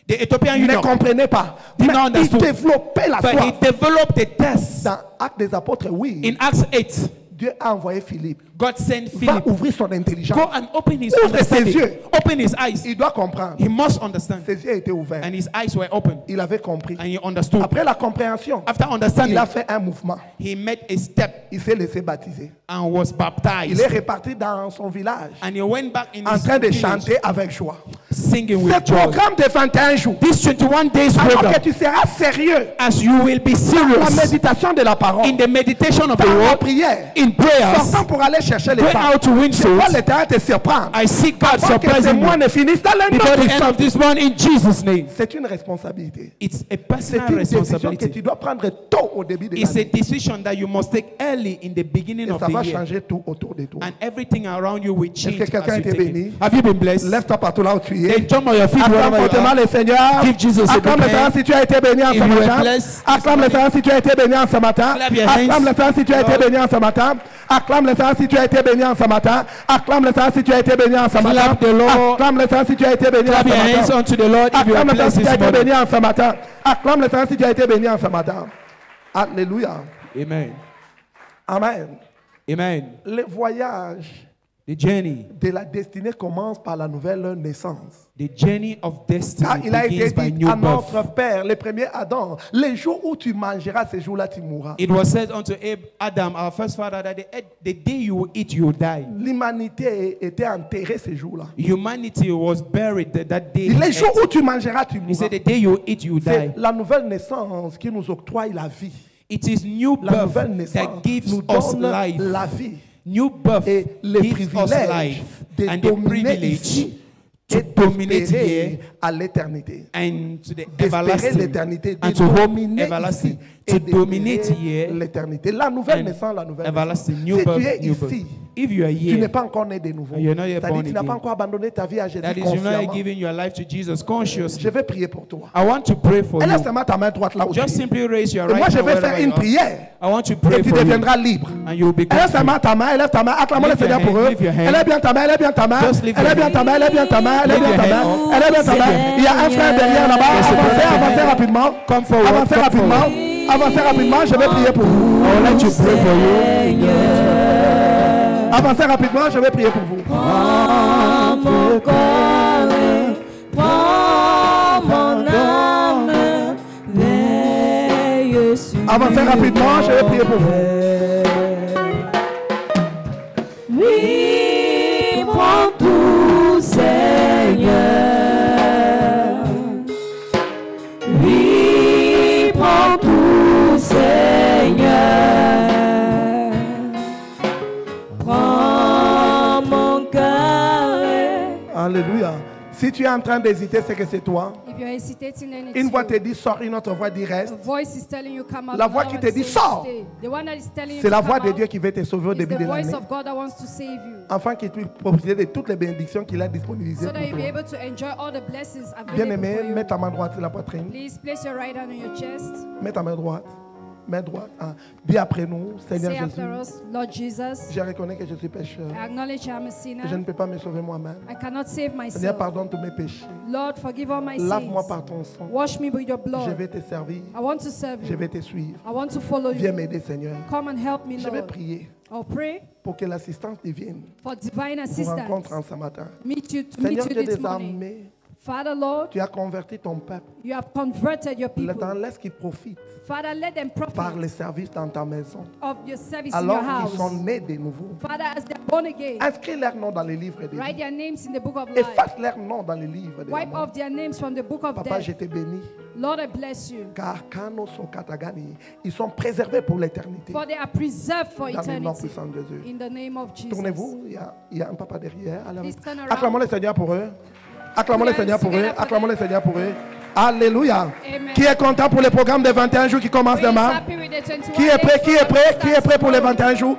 The Ethiopian ne eunuch, comprenait pas. Did Mais not il understand. développait la but he soif. developed the test. Dans Actes des Apôtres, oui. In Acts 8, Dieu a envoyé Philippe. God sent Va Philip. ouvrir son intelligence. Go and open his Ouvre ses understanding. yeux. Open his eyes. Il doit comprendre. He must understand. Ses yeux étaient ouverts. And his eyes were open. Il avait compris. And he understood. Après la compréhension, After understanding, il a fait un mouvement. he made a step Il s'est laissé baptiser. and was Il baptized. est reparti dans son village And he went back in en his train de village, chanter avec joie. singing Ce with joy. programme de 21 jours, This 21 days alors program, que tu seras sérieux as you will be dans la serious méditation de la parole, in the meditation of the dans la word, prière, in prayers, sortant pour aller chercher les going femmes. out to win Je vois souls, l'Éternel te surprendre. I see God Avant que ce surprising mois you ne finisse dans le nom before de the end of this month in Jesus' name. C'est une responsabilité. It's a C'est personal une décision que responsibility. tu dois prendre tôt au début de It's a l'année. decision that you must take early in the beginning Et of ça va the year. changer tout autour de toi. And everything around you will change que quelqu'un as a you été take béni? it. Have you been blessed? Lève-toi partout là où tu es. Then jump on your feet Acclame wherever you fortement are. le Seigneur. Give Jesus a Acclame big le Seigneur hand. si tu as été béni en If ce you were matin. blessed Acclame le Seigneur si tu as été béni en ce matin. Clap your Acclame hands. le Seigneur si tu as été béni en ce matin. Acclame le Seigneur si tu as été béni en ce matin. Acclame le Seigneur si tu as été béni en ce matin. Clap the Lord. Acclame le Seigneur si tu as été béni en Clap ce your hands matin. unto the Lord if you are Acclame le Seigneur blessed si tu as this été morning. béni en ce matin. Acclame le Seigneur si tu as été béni en ce matin. Alléluia. Amen. Amen. Amen. Le voyage The journey. de la destinée commence par la nouvelle naissance. The journey of Car destiny il a été begins by dit new à notre birth. père, le premier Adam, les jours où tu mangeras, ces jours-là tu mourras. It was said unto Adam, our first father, that the day you will eat, you will die. L'humanité était enterrée ces jours-là. Humanity was buried that day. Les jours où tu mangeras, tu He mourras. said, the day you eat, you will C'est die. la nouvelle naissance qui nous octroie la vie. It is new La birth nouvelle naissance that gives nous us donne life. la vie New birth et le gives us privilège life de and the dominer privilege ici to et dominate d'espérer here à l'éternité. and to the D'espérer everlasting l'éternité, and de to hope dominer everlasting, ici to et dominate d'espérer here l'éternité. La nouvelle and naissance, la nouvelle everlasting, naissance. new Si tu birth, es new birth. ici, If you are tu n'es here, pas encore né de nouveau. and you're not yet C'est-à-dire born que tu n'as pas again. encore abandonné ta vie à Jésus that is, you're not consciemment. giving your life to Jesus consciously. Je vais prier pour toi. I want to pray for Laisse you. seulement ta main droite là où tu Just es. simply raise your Et right moi, je hand vais wherever faire you une are. prière. I want to Et pray tu for you, deviendras libre. and you will become Élève free. seulement ta main, élève ta main. Acclame-le Lift your Seigneur pour hand, eux. lift your hand. Élève bien ta main, élève bien ta main. Just lift your Élève bien hand. ta main, élève bien ta main, élève Lift bien ta your main. hand. Élève bien ta main. Il y a un frère derrière là-bas. Yes, Avancez, sir. avancez rapidement. Come forward, Avancez come rapidement. forward. Avancez rapidement. Je vais prier pour vous. I will let you pray for you. Avancez rapidement. Je vais prier pour vous. Prends mon corps et prends mon âme, veille sur Avancez rapidement. Je vais prier pour vous. Oui, prends tout, Seigneur. Oui, prends tout, Seigneur. Prends mon cœur et Alléluia. Si tu es en train d'hésiter, c'est que c'est toi. If you're hesitating, then it's Une voix you. te dit sors, une autre voix dit reste. The voice is telling you come out. La voix the qui other te one dit, says sors. stay. The one that is telling you C'est la to voix come de Dieu out qui veut te sauver au is début the de voice l'année. of God that wants to save you, Afin qu'il puisse profiter de toutes les bénédictions qu'il a disponibilisées so that pour you'll be toi. able to enjoy all the blessings Bien available aimé, for you. mets ta main droite sur la poitrine. Please place your right hand on your chest. Mets ta main droite. Main droite. Ah. Dis après nous, Seigneur Say after Jésus, us, Lord Jesus, je reconnais que je suis pécheur. I acknowledge I'm a Que je sinner. ne peux pas me sauver moi-même. I cannot save Seigneur, myself. pardonne tous mes péchés. Lord, forgive all my Lave-moi sins. par ton sang. Wash me with your Je blood. vais te servir. I want to serve Je you. vais te suivre. I want to follow Viens you. m'aider, Seigneur. Come and help me, Je vais Lord. prier I'll pray pour que l'assistance divine for divine vous rencontre assistance. en ce matin. Meet you Seigneur Dieu this des morning. armées, Father, Lord, tu as converti ton peuple. you have converted your Le temps, people. laisse qu'ils profitent Father, let them par profit les services dans ta maison. of your service in Alors your qu'ils sont house. nés de nouveau. Father, as they're born again, Inscris leur nom dans les livres des write vies. their names in the book of life. Efface leur nom dans les livres des Wipe morts. off their names from the book of Papa, je death. te bénis. Lord, I bless you. Car Kano sont Katagani, ils sont préservés pour l'éternité. For they are preserved for Dans le nom eternity. puissant de Jésus. In the name of Jesus. Tournez-vous, il y a un papa derrière. Allez, Please turn around. acclamons le Seigneur pour eux. Acclamons le Seigneur pour eux. together for Acclamons them. le Seigneur pour eux. Alléluia. Amen. Qui est content pour le programme des 21 jours qui commence Who is demain? happy with the 21 Qui est prêt? days Qui est prêt? program Qui est prêt pour les starts 21 jours?